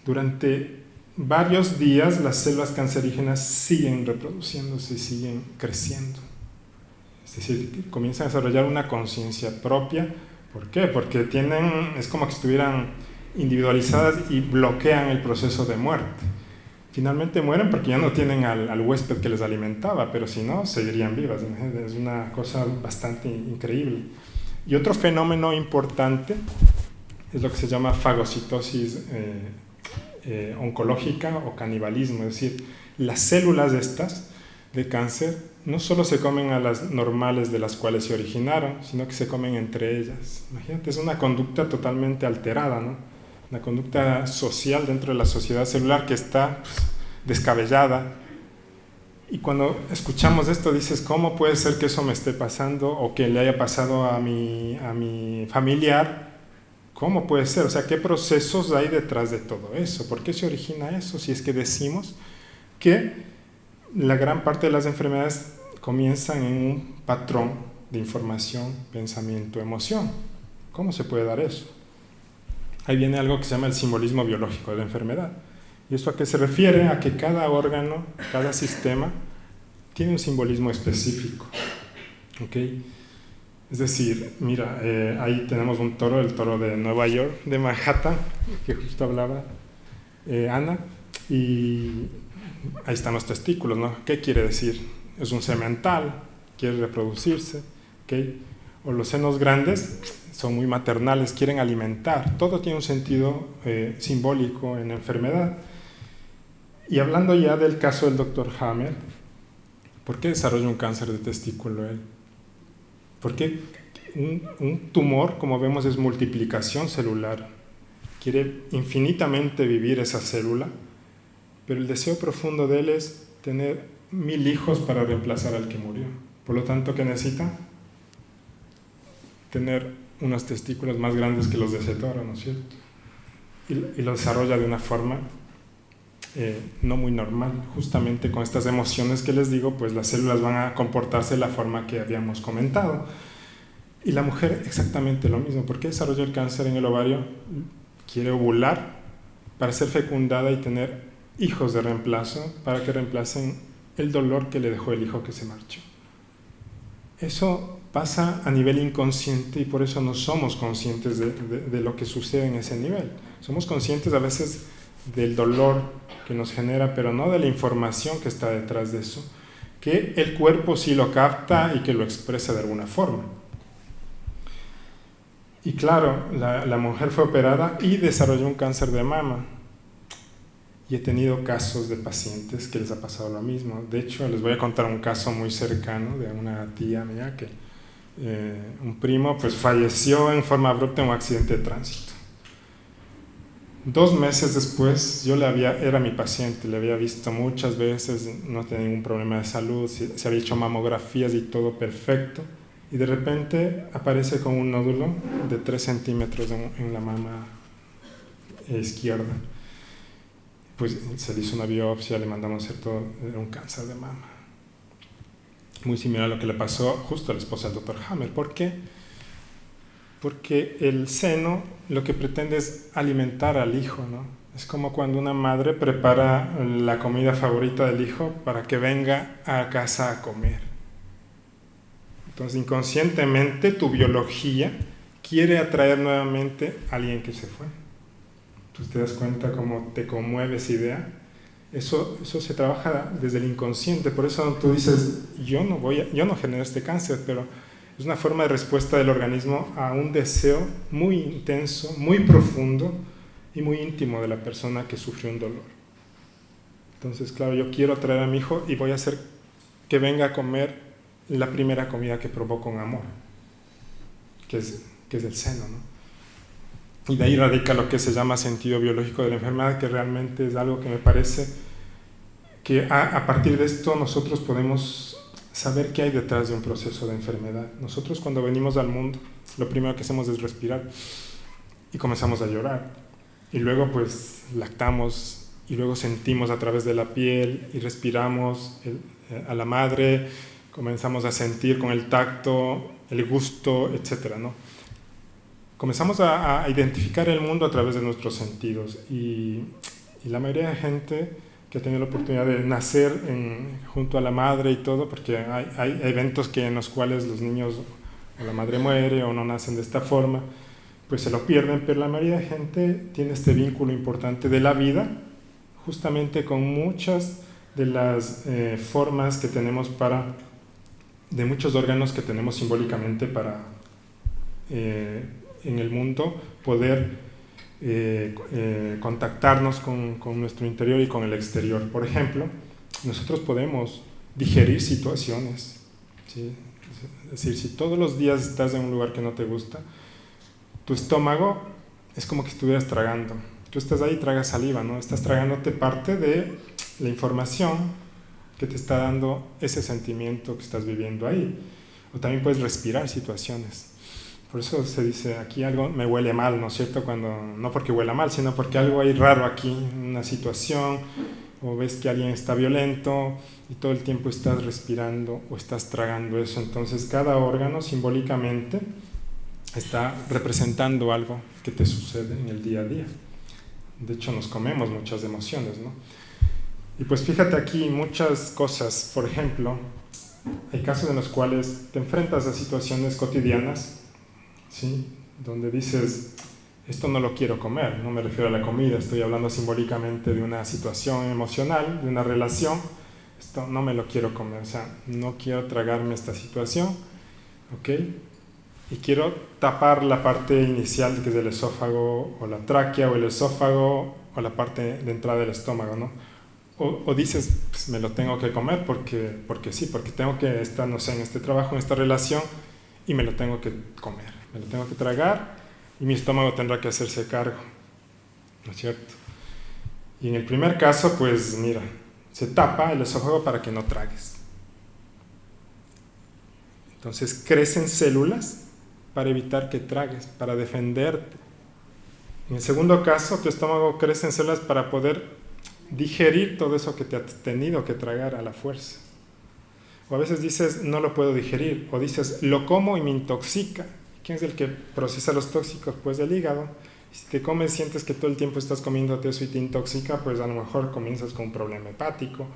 durante varios días las células cancerígenas siguen reproduciéndose y siguen creciendo. Es decir, comienzan a desarrollar una conciencia propia. ¿Por qué? Porque es como que estuvieran individualizadas y bloquean el proceso de muerte. Finalmente mueren porque ya no tienen al huésped que les alimentaba, pero si no, seguirían vivas. Es una cosa bastante increíble. Y otro fenómeno importante es lo que se llama fagocitosis oncológica o canibalismo, es decir, las células estas de cáncer no solo se comen a las normales de las cuales se originaron, sino que se comen entre ellas. Imagínate, es una conducta totalmente alterada, ¿no? Una conducta social dentro de la sociedad celular que está descabellada. Y cuando escuchamos esto dices, ¿cómo puede ser que eso me esté pasando o que le haya pasado a mi familiar? ¿Cómo puede ser? O sea, ¿qué procesos hay detrás de todo eso? ¿Por qué se origina eso? Si es que decimos que la gran parte de las enfermedades comienzan en un patrón de información, pensamiento, emoción. ¿Cómo se puede dar eso? Ahí viene algo que se llama el simbolismo biológico de la enfermedad. ¿Y esto a qué se refiere? A que cada órgano, cada sistema tiene un simbolismo específico. ¿Okay? Es decir, mira, ahí tenemos un toro, el toro de Nueva York, de Manhattan, que justo hablaba Ana, y ahí están los testículos, ¿no? ¿Qué quiere decir? Es un semental, quiere reproducirse, ¿okay? O los senos grandes son muy maternales, quieren alimentar. Todo tiene un sentido simbólico en la enfermedad. Y hablando ya del caso del Dr. Hammer, ¿por qué desarrolla un cáncer de testículo él? Porque un tumor, como vemos, es multiplicación celular. Quiere infinitamente vivir esa célula, pero el deseo profundo de él es tener 1000 hijos para reemplazar al que murió. Por lo tanto, ¿qué necesita? Tener unos testículos más grandes que los de ese toro, ¿no es cierto? Y lo desarrolla de una forma no muy normal. Justamente con estas emociones que les digo, pues las células van a comportarse de la forma que habíamos comentado. Y la mujer exactamente lo mismo. ¿Por qué desarrolla el cáncer en el ovario? Quiere ovular para ser fecundada y tener hijos de reemplazo para que reemplacen el dolor que le dejó el hijo que se marchó. Eso pasa a nivel inconsciente y por eso no somos conscientes de lo que sucede en ese nivel. Somos conscientes a veces del dolor que nos genera, pero no de la información que está detrás de eso, que el cuerpo sí lo capta y que lo expresa de alguna forma. Y claro, la mujer fue operada y desarrolló un cáncer de mama. Y he tenido casos de pacientes que les ha pasado lo mismo. De hecho, les voy a contar un caso muy cercano de una tía mía que un primo pues falleció en forma abrupta en un accidente de tránsito. 2 meses después, era mi paciente, le había visto muchas veces, no tenía ningún problema de salud, se había hecho mamografías y todo perfecto. Y de repente aparece con un nódulo de 3 centímetros en la mama izquierda. Pues se le hizo una biopsia, le mandamos a hacer todo, era un cáncer de mama. Muy similar a lo que le pasó justo a la esposa del Dr. Hammer. ¿Por qué? Porque el seno lo que pretende es alimentar al hijo, ¿no? Es como cuando una madre prepara la comida favorita del hijo para que venga a casa a comer. Entonces, inconscientemente, tu biología quiere atraer nuevamente a alguien que se fue. ¿Tú te das cuenta cómo te conmueve esa idea? Eso se trabaja desde el inconsciente. Por eso tú dices, yo no genero este cáncer, pero es una forma de respuesta del organismo a un deseo muy intenso, muy profundo y muy íntimo de la persona que sufrió un dolor. Entonces, claro, yo quiero atraer a mi hijo y voy a hacer que venga a comer la primera comida que probó con amor, que es el seno, ¿no? Y de ahí radica lo que se llama sentido biológico de la enfermedad, que realmente es algo que me parece que a partir de esto nosotros podemos saber qué hay detrás de un proceso de enfermedad. Nosotros cuando venimos al mundo, lo primero que hacemos es respirar y comenzamos a llorar. Y luego pues lactamos y luego sentimos a través de la piel y respiramos a la madre, comenzamos a sentir con el tacto, el gusto, etcétera, ¿no? Comenzamos a identificar el mundo a través de nuestros sentidos y la mayoría de gente que ha tenido la oportunidad de nacer junto a la madre y todo, porque hay eventos en los cuales los niños o la madre muere o no nacen de esta forma, pues se lo pierden, pero la mayoría de gente tiene este vínculo importante de la vida, justamente con muchas de las formas que tenemos de muchos órganos que tenemos simbólicamente para en el mundo poder contactarnos con nuestro interior y con el exterior. Por ejemplo, nosotros podemos digerir situaciones, ¿sí? Es decir, si todos los días estás en un lugar que no te gusta, tu estómago es como que estuvieras tragando. Tú estás ahí y tragas saliva, ¿no? Estás tragándote parte de la información que te está dando ese sentimiento que estás viviendo ahí. O también puedes respirar situaciones. Por eso se dice, aquí algo me huele mal, ¿no es cierto? No porque huela mal, sino porque algo hay raro aquí, una situación, o ves que alguien está violento y todo el tiempo estás respirando o estás tragando eso. Entonces cada órgano simbólicamente está representando algo que te sucede en el día a día. De hecho, nos comemos muchas emociones, ¿no? Y pues fíjate aquí muchas cosas. Por ejemplo, hay casos en los cuales te enfrentas a situaciones cotidianas, ¿sí? Donde dices, esto no lo quiero comer, no me refiero a la comida, estoy hablando simbólicamente de una situación emocional, de una relación, esto no me lo quiero comer, o sea, no quiero tragarme esta situación, ¿ok? Y quiero tapar la parte inicial, que es el esófago, o la tráquea, o el esófago, o la parte de entrada del estómago, ¿no? O dices, pues me lo tengo que comer porque sí, porque tengo que estar, no sé, en este trabajo, en esta relación, y me lo tengo que comer, me lo tengo que tragar, y mi estómago tendrá que hacerse cargo, ¿no es cierto? Y en el primer caso, pues mira, se tapa el esófago para que no tragues. Entonces crecen células para evitar que tragues, para defenderte. En el segundo caso, tu estómago crece en células para poder digerir todo eso que te has tenido que tragar a la fuerza. O a veces dices, no lo puedo digerir, o dices, lo como y me intoxica. ¿Quién es el que procesa los tóxicos? Pues el hígado. Si te comes, sientes que todo el tiempo estás comiéndote eso y te intoxica, pues a lo mejor comienzas con un problema hepático.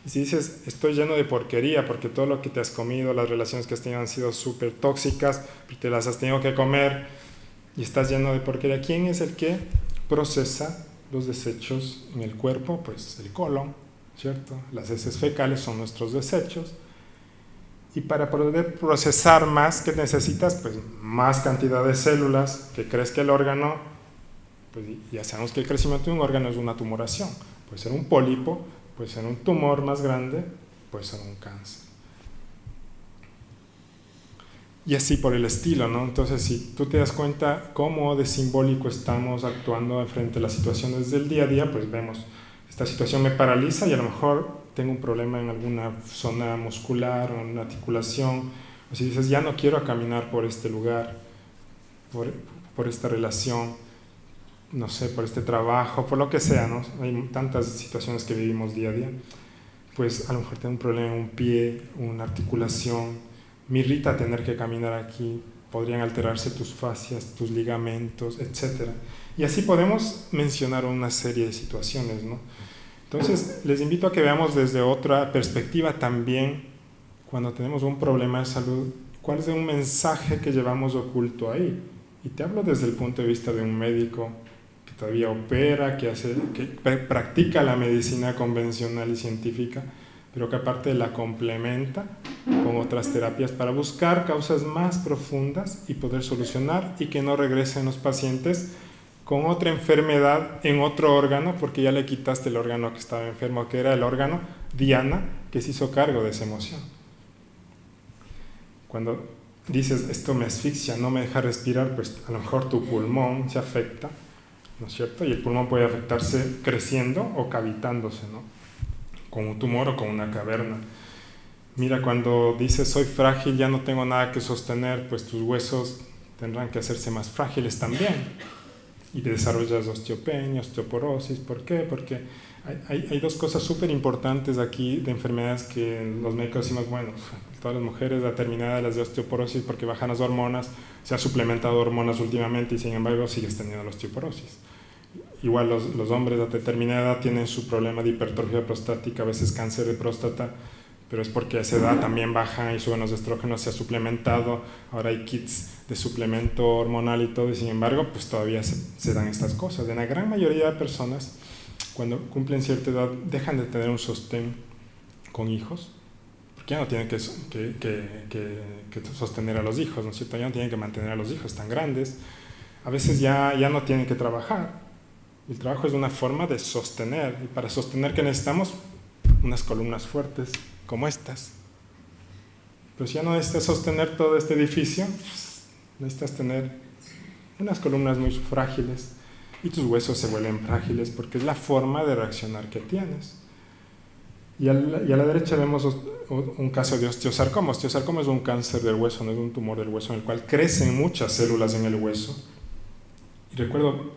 Y si dices, estoy lleno de porquería porque todo lo que te has comido, las relaciones que has tenido han sido súper tóxicas, te las has tenido que comer y estás lleno de porquería, ¿quién es el que procesa los desechos en el cuerpo? Pues el colon, ¿cierto? Las heces fecales son nuestros desechos. Y para poder procesar más, ¿qué necesitas? Pues más cantidad de células que crezca el órgano. Pues ya sabemos que el crecimiento de un órgano es una tumoración. Puede ser un pólipo, puede ser un tumor más grande, puede ser un cáncer. Y así por el estilo, ¿no? Entonces, si tú te das cuenta cómo de simbólico estamos actuando frente a las situaciones del día a día, pues vemos, esta situación me paraliza y a lo mejor tengo un problema en alguna zona muscular o en una articulación. O si dices, ya no quiero caminar por este lugar, por esta relación, no sé, por este trabajo, por lo que sea, ¿no? Hay tantas situaciones que vivimos día a día. Pues a lo mejor tengo un problema en un pie, una articulación, me irrita tener que caminar aquí, podrían alterarse tus fascias, tus ligamentos, etc. Y así podemos mencionar una serie de situaciones, ¿no? Entonces, les invito a que veamos desde otra perspectiva también, cuando tenemos un problema de salud, cuál es un mensaje que llevamos oculto ahí. Y te hablo desde el punto de vista de un médico que todavía opera, que practica la medicina convencional y científica, pero que aparte la complementa con otras terapias para buscar causas más profundas y poder solucionar y que no regresen los pacientes con otra enfermedad en otro órgano, porque ya le quitaste el órgano que estaba enfermo, que era el órgano diana, que se hizo cargo de esa emoción. Cuando dices, esto me asfixia, no me deja respirar, pues a lo mejor tu pulmón se afecta, ¿no es cierto? Y el pulmón puede afectarse creciendo o cavitándose, ¿no? Con un tumor o con una caverna. Mira, cuando dices, soy frágil, ya no tengo nada que sostener, pues tus huesos tendrán que hacerse más frágiles también. Y desarrollas osteopenia, osteoporosis. ¿Por qué? Porque hay dos cosas súper importantes aquí de enfermedades que los médicos decimos, bueno, todas las mujeres determinadas las de osteoporosis porque bajan las hormonas, se ha suplementado hormonas últimamente y sin embargo sigues teniendo la osteoporosis. Igual los hombres a determinada edad tienen su problema de hipertrofia prostática, a veces cáncer de próstata, pero es porque a esa edad también bajan y suben los estrógenos, se ha suplementado, ahora hay kits de suplemento hormonal y todo, y sin embargo, pues todavía se dan estas cosas. En la gran mayoría de personas, cuando cumplen cierta edad, dejan de tener un sostén con hijos, porque ya no tienen que sostener a los hijos, ¿no es cierto? Ya no tienen que mantener a los hijos tan grandes, a veces ya no tienen que trabajar. El trabajo es una forma de sostener, y para sostener, ¿qué necesitamos? Unas columnas fuertes, como estas. Pero si ya no necesitas sostener todo este edificio, pues necesitas tener unas columnas muy frágiles y tus huesos se vuelven frágiles porque es la forma de reaccionar que tienes. Y a la derecha vemos un caso de osteosarcoma. Osteosarcoma es un cáncer del hueso, no es un tumor del hueso en el cual crecen muchas células en el hueso. Y recuerdo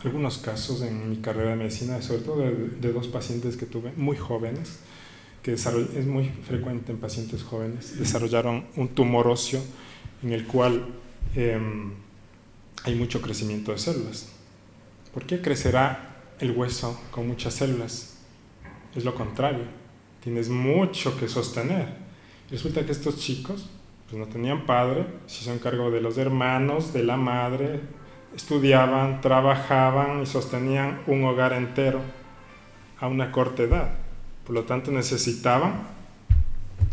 algunos casos en mi carrera de medicina, sobre todo de dos pacientes que tuve muy jóvenes, que es muy frecuente en pacientes jóvenes, desarrollaron un tumor óseo en el cual hay mucho crecimiento de células. ¿Por qué crecerá el hueso con muchas células? Es lo contrario, tienes mucho que sostener. Resulta que estos chicos pues no tenían padre, se hicieron cargo de los hermanos, de la madre, estudiaban, trabajaban y sostenían un hogar entero a una corta edad. Por lo tanto necesitaban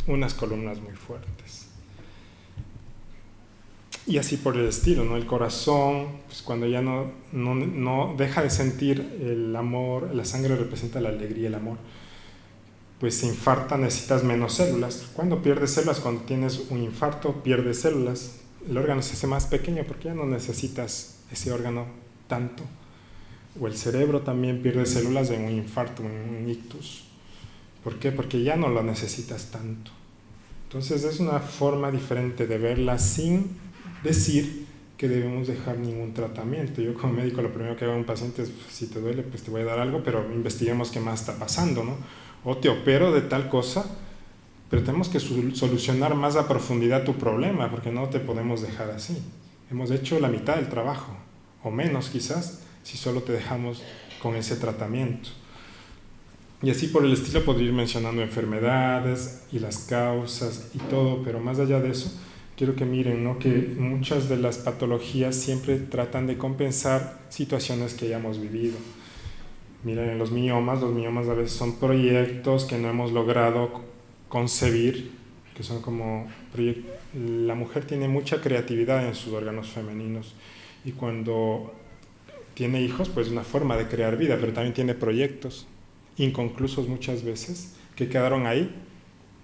unas columnas muy fuertes. Y así por el estilo, ¿no? El corazón, pues cuando ya no deja de sentir el amor, la sangre representa la alegría, el amor, pues se infarta, necesitas menos células. ¿Cuándo pierdes células? Cuando tienes un infarto, pierdes células. El órgano se hace más pequeño porque ya no necesitas ese órgano tanto. O el cerebro también pierde células en un infarto, en un ictus. ¿Por qué? Porque ya no lo necesitas tanto. Entonces es una forma diferente de verla sin decir que debemos dejar ningún tratamiento. Yo como médico lo primero que hago a un paciente es, si te duele, pues te voy a dar algo, pero investiguemos qué más está pasando, ¿no? O te opero de tal cosa, pero tenemos que solucionar más a profundidad tu problema, porque no te podemos dejar así. Hemos hecho la mitad del trabajo, o menos quizás, si solo te dejamos con ese tratamiento. Y así por el estilo podría ir mencionando enfermedades y las causas y todo, pero más allá de eso, quiero que miren, ¿no? Que muchas de las patologías siempre tratan de compensar situaciones que hayamos vivido. Miren, los miomas a veces son proyectos que no hemos logrado concebir, que son como la mujer tiene mucha creatividad en sus órganos femeninos y cuando tiene hijos, pues es una forma de crear vida, pero también tiene proyectos inconclusos muchas veces, que quedaron ahí,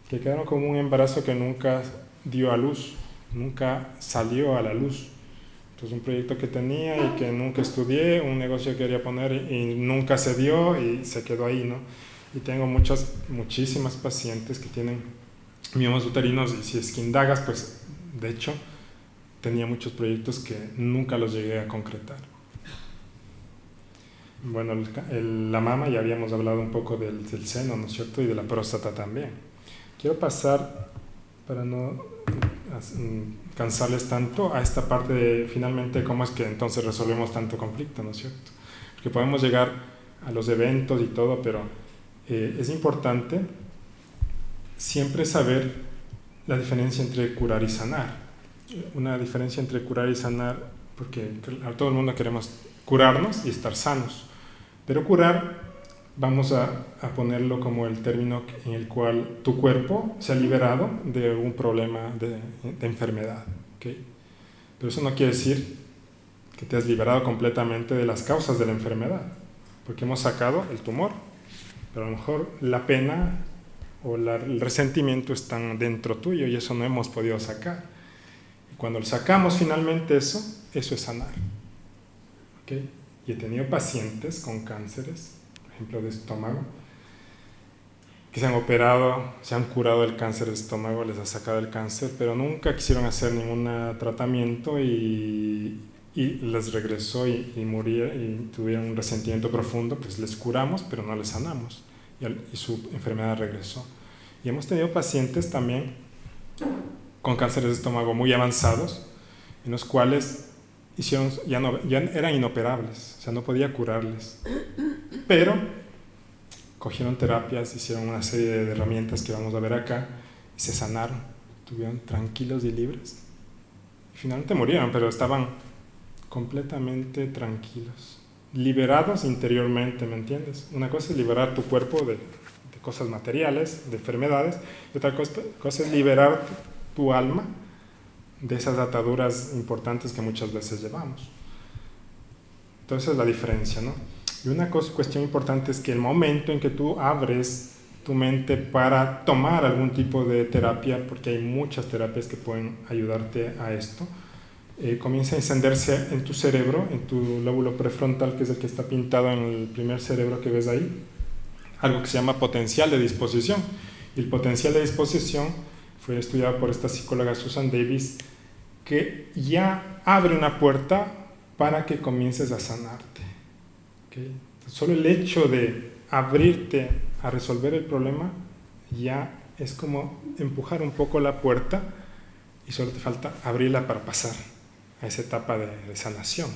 que quedaron como un embarazo que nunca dio a luz, nunca salió a la luz. Entonces un proyecto que tenía y que nunca estudié, un negocio que quería poner y nunca se dio y se quedó ahí, ¿no? Y tengo muchísimas pacientes que tienen miomas uterinos y si es que indagas, pues de hecho tenía muchos proyectos que nunca los llegué a concretar. Bueno, la mama, ya habíamos hablado un poco del seno, ¿no es cierto? Y de la próstata también. Quiero pasar, para no cansarles tanto, a esta parte de finalmente cómo es que entonces resolvemos tanto conflicto, ¿no es cierto? Porque podemos llegar a los eventos y todo, pero es importante siempre saber la diferencia entre curar y sanar. Una diferencia entre curar y sanar, porque a todo el mundo queremos curarnos y estar sanos. Pero curar, vamos a ponerlo como el término en el cual tu cuerpo se ha liberado de un problema de enfermedad, ¿okay? Pero eso no quiere decir que te has liberado completamente de las causas de la enfermedad, porque hemos sacado el tumor, pero a lo mejor la pena o el resentimiento están dentro tuyo y eso no hemos podido sacar. Y cuando lo sacamos finalmente eso es sanar, ¿okay? Y he tenido pacientes con cánceres, por ejemplo de estómago, que se han operado, se han curado del cáncer de estómago, les ha sacado el cáncer, pero nunca quisieron hacer ningún tratamiento y les regresó y moría y tuvieron un resentimiento profundo, pues les curamos, pero no les sanamos y su enfermedad regresó. Y hemos tenido pacientes también con cánceres de estómago muy avanzados, en los cuales ya eran inoperables, o sea, no podía curarles, pero cogieron terapias, hicieron una serie de herramientas que vamos a ver acá y se sanaron, estuvieron tranquilos y libres. Y finalmente murieron, pero estaban completamente tranquilos, liberados interiormente, ¿me entiendes? Una cosa es liberar tu cuerpo de cosas materiales, de enfermedades, y otra cosa es liberar tu alma de esas ataduras importantes que muchas veces llevamos. Entonces la diferencia, ¿no? Y una cuestión importante es que el momento en que tú abres tu mente para tomar algún tipo de terapia, porque hay muchas terapias que pueden ayudarte a esto, comienza a encenderse en tu cerebro, en tu lóbulo prefrontal, que es el que está pintado en el primer cerebro que ves ahí, algo que se llama potencial de disposición. Y el potencial de disposición fue estudiado por esta psicóloga Susan Davis, que ya abre una puerta para que comiences a sanarte. ¿Okay? Solo el hecho de abrirte a resolver el problema ya es como empujar un poco la puerta y solo te falta abrirla para pasar a esa etapa de sanación.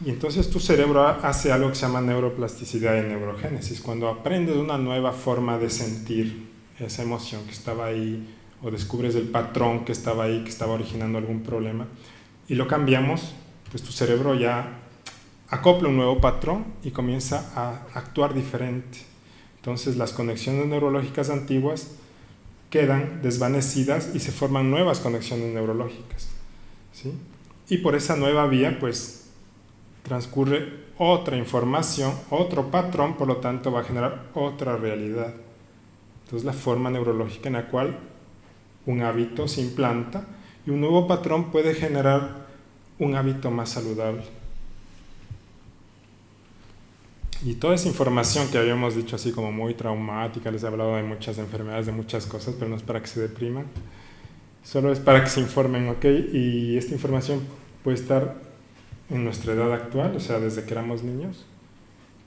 Y entonces tu cerebro hace algo que se llama neuroplasticidad y neurogénesis. Cuando aprendes una nueva forma de sentir esa emoción que estaba ahí, o descubres el patrón que estaba ahí, que estaba originando algún problema, y lo cambiamos, pues tu cerebro ya acopla un nuevo patrón y comienza a actuar diferente. Entonces las conexiones neurológicas antiguas quedan desvanecidas y se forman nuevas conexiones neurológicas, ¿sí? Y por esa nueva vía, pues, transcurre otra información, otro patrón, por lo tanto va a generar otra realidad. Entonces la forma neurológica en la cual un hábito se implanta y un nuevo patrón puede generar un hábito más saludable. Y toda esa información que habíamos dicho así como muy traumática, les he hablado de muchas enfermedades, de muchas cosas, pero no es para que se depriman, solo es para que se informen, ¿ok? Y esta información puede estar en nuestra edad actual, o sea, desde que éramos niños.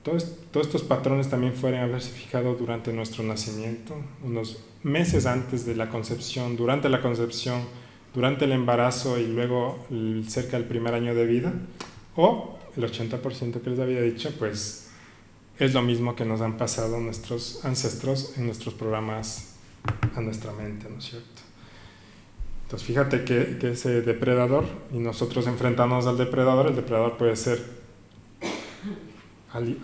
Todos estos patrones también pueden haberse fijado durante nuestro nacimiento, unos meses antes de la concepción, durante el embarazo y luego cerca del primer año de vida, o el 80% que les había dicho, pues es lo mismo que nos han pasado nuestros ancestros en nuestros programas a nuestra mente, ¿no es cierto? Entonces fíjate que ese depredador, y nosotros enfrentamos al depredador, el depredador puede ser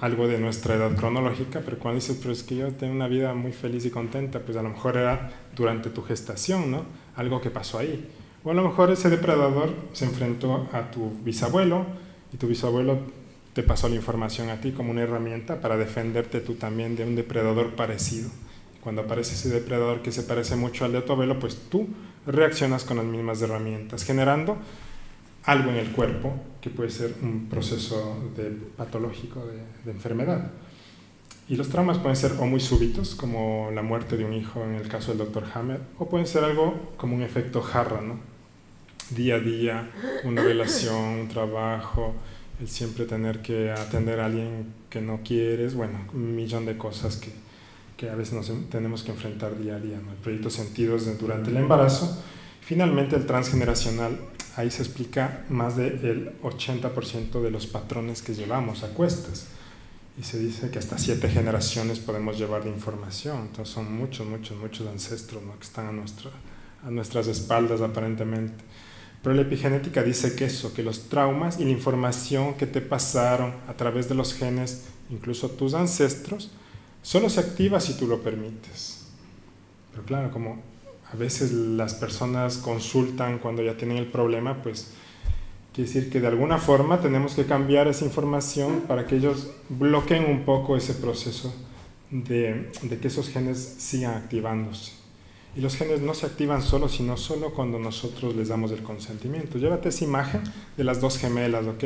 algo de nuestra edad cronológica, pero cuando dices, pero es que yo tengo una vida muy feliz y contenta, pues a lo mejor era durante tu gestación, ¿no? Algo que pasó ahí. O a lo mejor ese depredador se enfrentó a tu bisabuelo y tu bisabuelo te pasó la información a ti como una herramienta para defenderte tú también de un depredador parecido. Cuando aparece ese depredador que se parece mucho al de tu abuelo, pues tú reaccionas con las mismas herramientas, generando algo en el cuerpo que puede ser un proceso patológico de enfermedad. Y los traumas pueden ser o muy súbitos, como la muerte de un hijo en el caso del Dr. Hammer, o pueden ser algo como un efecto jarra, ¿no? Día a día, una relación, un trabajo, el siempre tener que atender a alguien que no quieres, bueno, un millón de cosas que a veces nos tenemos que enfrentar día a día, ¿no? El proyecto sentidos durante el embarazo. Finalmente el transgeneracional, ahí se explica más del 80% de los patrones que llevamos a cuestas. Y se dice que hasta 7 generaciones podemos llevar de información. Entonces son muchos ancestros, ¿no? Que están a nuestras espaldas aparentemente. Pero la epigenética dice que que los traumas y la información que te pasaron a través de los genes, incluso tus ancestros, solo se activa si tú lo permites. Pero claro, como a veces las personas consultan cuando ya tienen el problema, pues quiere decir que de alguna forma tenemos que cambiar esa información para que ellos bloqueen un poco ese proceso de que esos genes sigan activándose. Y los genes no se activan sino solo cuando nosotros les damos el consentimiento. Llévate esa imagen de las dos gemelas, ¿ok?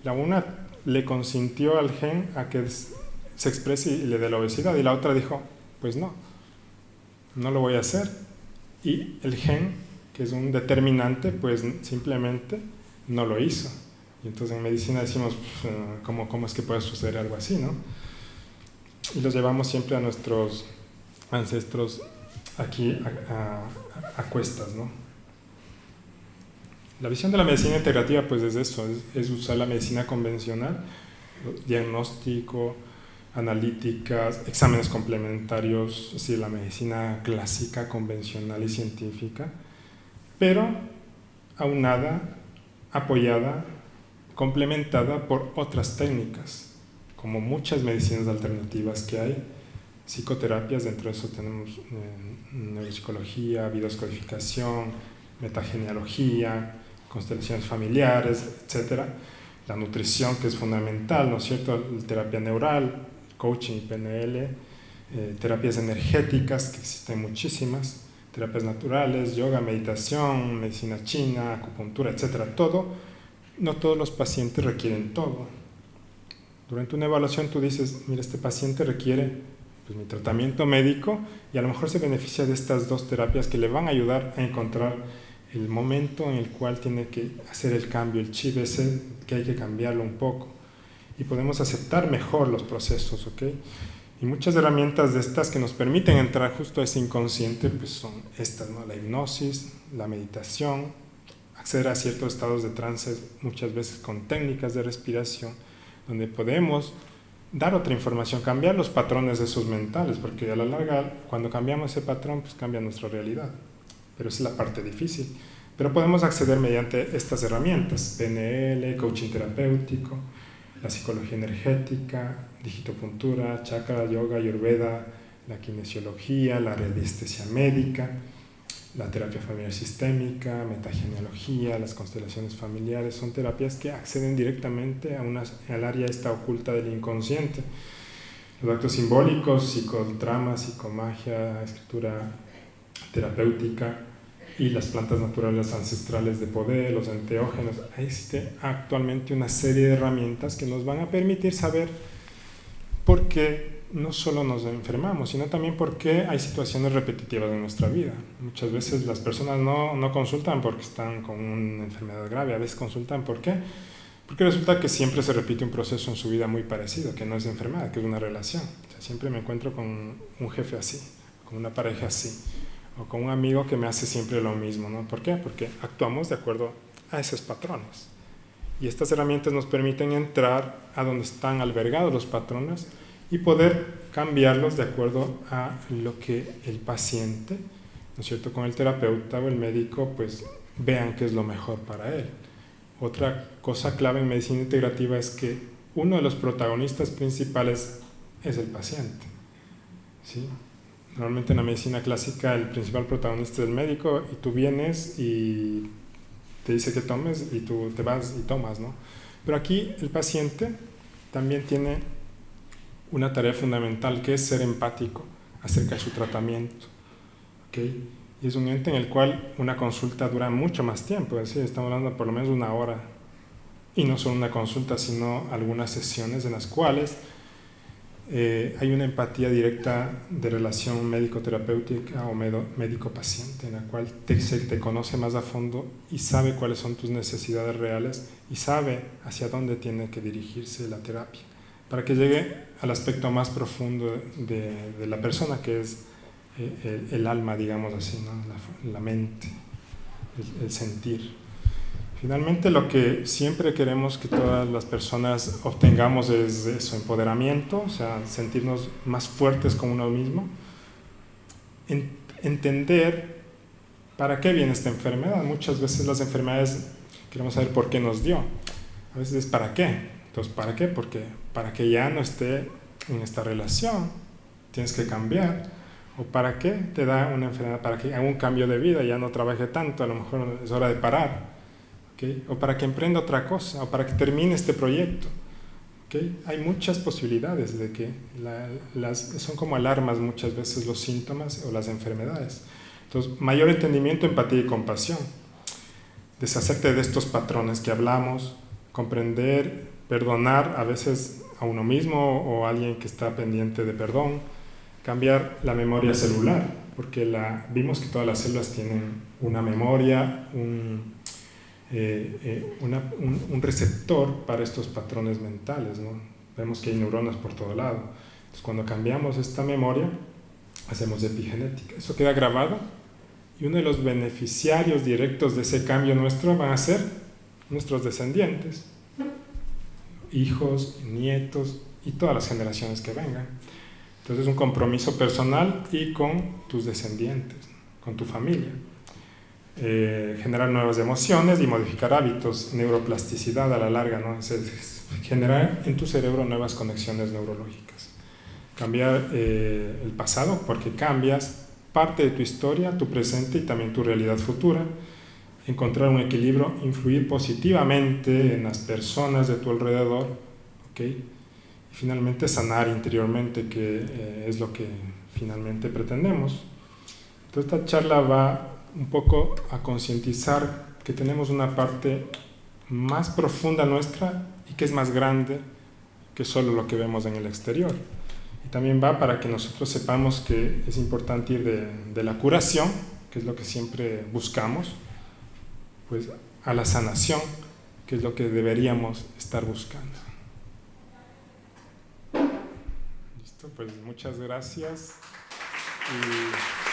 La una le consintió al gen a que se exprese y le dé la obesidad, y la otra dijo, pues no lo voy a hacer. Y el gen, que es un determinante, pues simplemente no lo hizo. Y entonces en medicina decimos, ¿cómo es que puede suceder algo así, no? Y los llevamos siempre a nuestros ancestros aquí a cuestas, ¿no? La visión de la medicina integrativa, pues es eso, es usar la medicina convencional, diagnóstico, analíticas, exámenes complementarios, es decir, la medicina clásica, convencional y científica, pero aunada, apoyada, complementada por otras técnicas, como muchas medicinas alternativas que hay, psicoterapias, dentro de eso tenemos neuropsicología, biodescodificación, metagenealogía, constelaciones familiares, etc. La nutrición, que es fundamental, ¿no es cierto? La terapia neural, coaching y PNL, terapias energéticas, que existen muchísimas, terapias naturales, yoga, meditación, medicina china, acupuntura, etc. No todos los pacientes requieren todo. Durante una evaluación tú dices, mira, este paciente requiere mi tratamiento médico y a lo mejor se beneficia de estas dos terapias que le van a ayudar a encontrar el momento en el cual tiene que hacer el cambio, el chip ese que hay que cambiarlo un poco, y podemos aceptar mejor los procesos, ¿ok? Y muchas herramientas de estas que nos permiten entrar justo a ese inconsciente, pues son estas, ¿no? La hipnosis, la meditación, acceder a ciertos estados de trance, muchas veces con técnicas de respiración, donde podemos dar otra información, cambiar los patrones esos mentales, porque a la larga, cuando cambiamos ese patrón, pues cambia nuestra realidad. Pero esa es la parte difícil. Pero podemos acceder mediante estas herramientas: PNL, coaching terapéutico, la psicología energética, digitopuntura, chakra, yoga, ayurveda, la kinesiología, la radiestesia médica, la terapia familiar sistémica, metagenealogía, las constelaciones familiares. Son terapias que acceden directamente al área esta oculta del inconsciente. Los actos simbólicos, psicodrama, psicomagia, escritura terapéutica y las plantas naturales ancestrales de poder, los enteógenos. Existe actualmente una serie de herramientas que nos van a permitir saber por qué no solo nos enfermamos, sino también por qué hay situaciones repetitivas en nuestra vida. Muchas veces las personas no consultan porque están con una enfermedad grave, a veces consultan ¿por qué? Porque resulta que siempre se repite un proceso en su vida muy parecido, que no es enfermedad, que es una relación. O sea, siempre me encuentro con un jefe así, con una pareja así, o con un amigo que me hace siempre lo mismo, ¿no? ¿Por qué? Porque actuamos de acuerdo a esos patrones. Y estas herramientas nos permiten entrar a donde están albergados los patrones y poder cambiarlos de acuerdo a lo que el paciente, ¿no es cierto?, con el terapeuta o el médico, pues vean qué es lo mejor para él. Otra cosa clave en medicina integrativa es que uno de los protagonistas principales es el paciente, ¿sí? Normalmente en la medicina clásica el principal protagonista es el médico y tú vienes y te dice que tomes y tú te vas y tomas, ¿no? Pero aquí el paciente también tiene una tarea fundamental, que es ser empático acerca de su tratamiento, ¿okay? Y es un ente en el cual una consulta dura mucho más tiempo, es decir, estamos hablando de por lo menos 1 hora, y no solo una consulta, sino algunas sesiones en las cuales hay una empatía directa de relación médico-terapéutica o médico-paciente, en la cual se te conoce más a fondo y sabe cuáles son tus necesidades reales y sabe hacia dónde tiene que dirigirse la terapia, para que llegue al aspecto más profundo de la persona, que es el alma, digamos así, ¿no? La mente, el sentir. Finalmente, lo que siempre queremos que todas las personas obtengamos es eso, empoderamiento, o sea, sentirnos más fuertes con uno mismo, entender para qué viene esta enfermedad. Muchas veces las enfermedades queremos saber por qué nos dio, a veces es para qué. Entonces, ¿para qué? Porque para que ya no esté en esta relación, tienes que cambiar. ¿O para qué te da una enfermedad? Para que haga un cambio de vida, ya no trabaje tanto, a lo mejor es hora de parar. ¿Okay? O para que emprenda otra cosa, o para que termine este proyecto. ¿Okay? Hay muchas posibilidades de que son como alarmas muchas veces los síntomas o las enfermedades. Entonces, mayor entendimiento, empatía y compasión. Deshacerte de estos patrones que hablamos, comprender, perdonar a veces a uno mismo o a alguien que está pendiente de perdón, cambiar la memoria celular, porque vimos que todas las células tienen una memoria, un receptor para estos patrones mentales, ¿no? Vemos que hay neuronas por todo lado. Entonces, cuando cambiamos esta memoria, hacemos epigenética. Eso queda grabado y uno de los beneficiarios directos de ese cambio nuestro van a ser nuestros descendientes, hijos, nietos y todas las generaciones que vengan. Entonces, es un compromiso personal y con tus descendientes, con tu familia. Generar nuevas emociones y modificar hábitos, neuroplasticidad a la larga, ¿no? Es generar en tu cerebro nuevas conexiones neurológicas. Cambiar el pasado, porque cambias parte de tu historia, tu presente y también tu realidad futura. Encontrar un equilibrio, influir positivamente en las personas de tu alrededor, ¿okay? Y finalmente sanar interiormente, que es lo que finalmente pretendemos. Entonces, esta charla va un poco a concientizar que tenemos una parte más profunda nuestra y que es más grande que solo lo que vemos en el exterior. Y también va para que nosotros sepamos que es importante ir de la curación, que es lo que siempre buscamos, pues a la sanación, que es lo que deberíamos estar buscando. Listo, pues muchas gracias. Y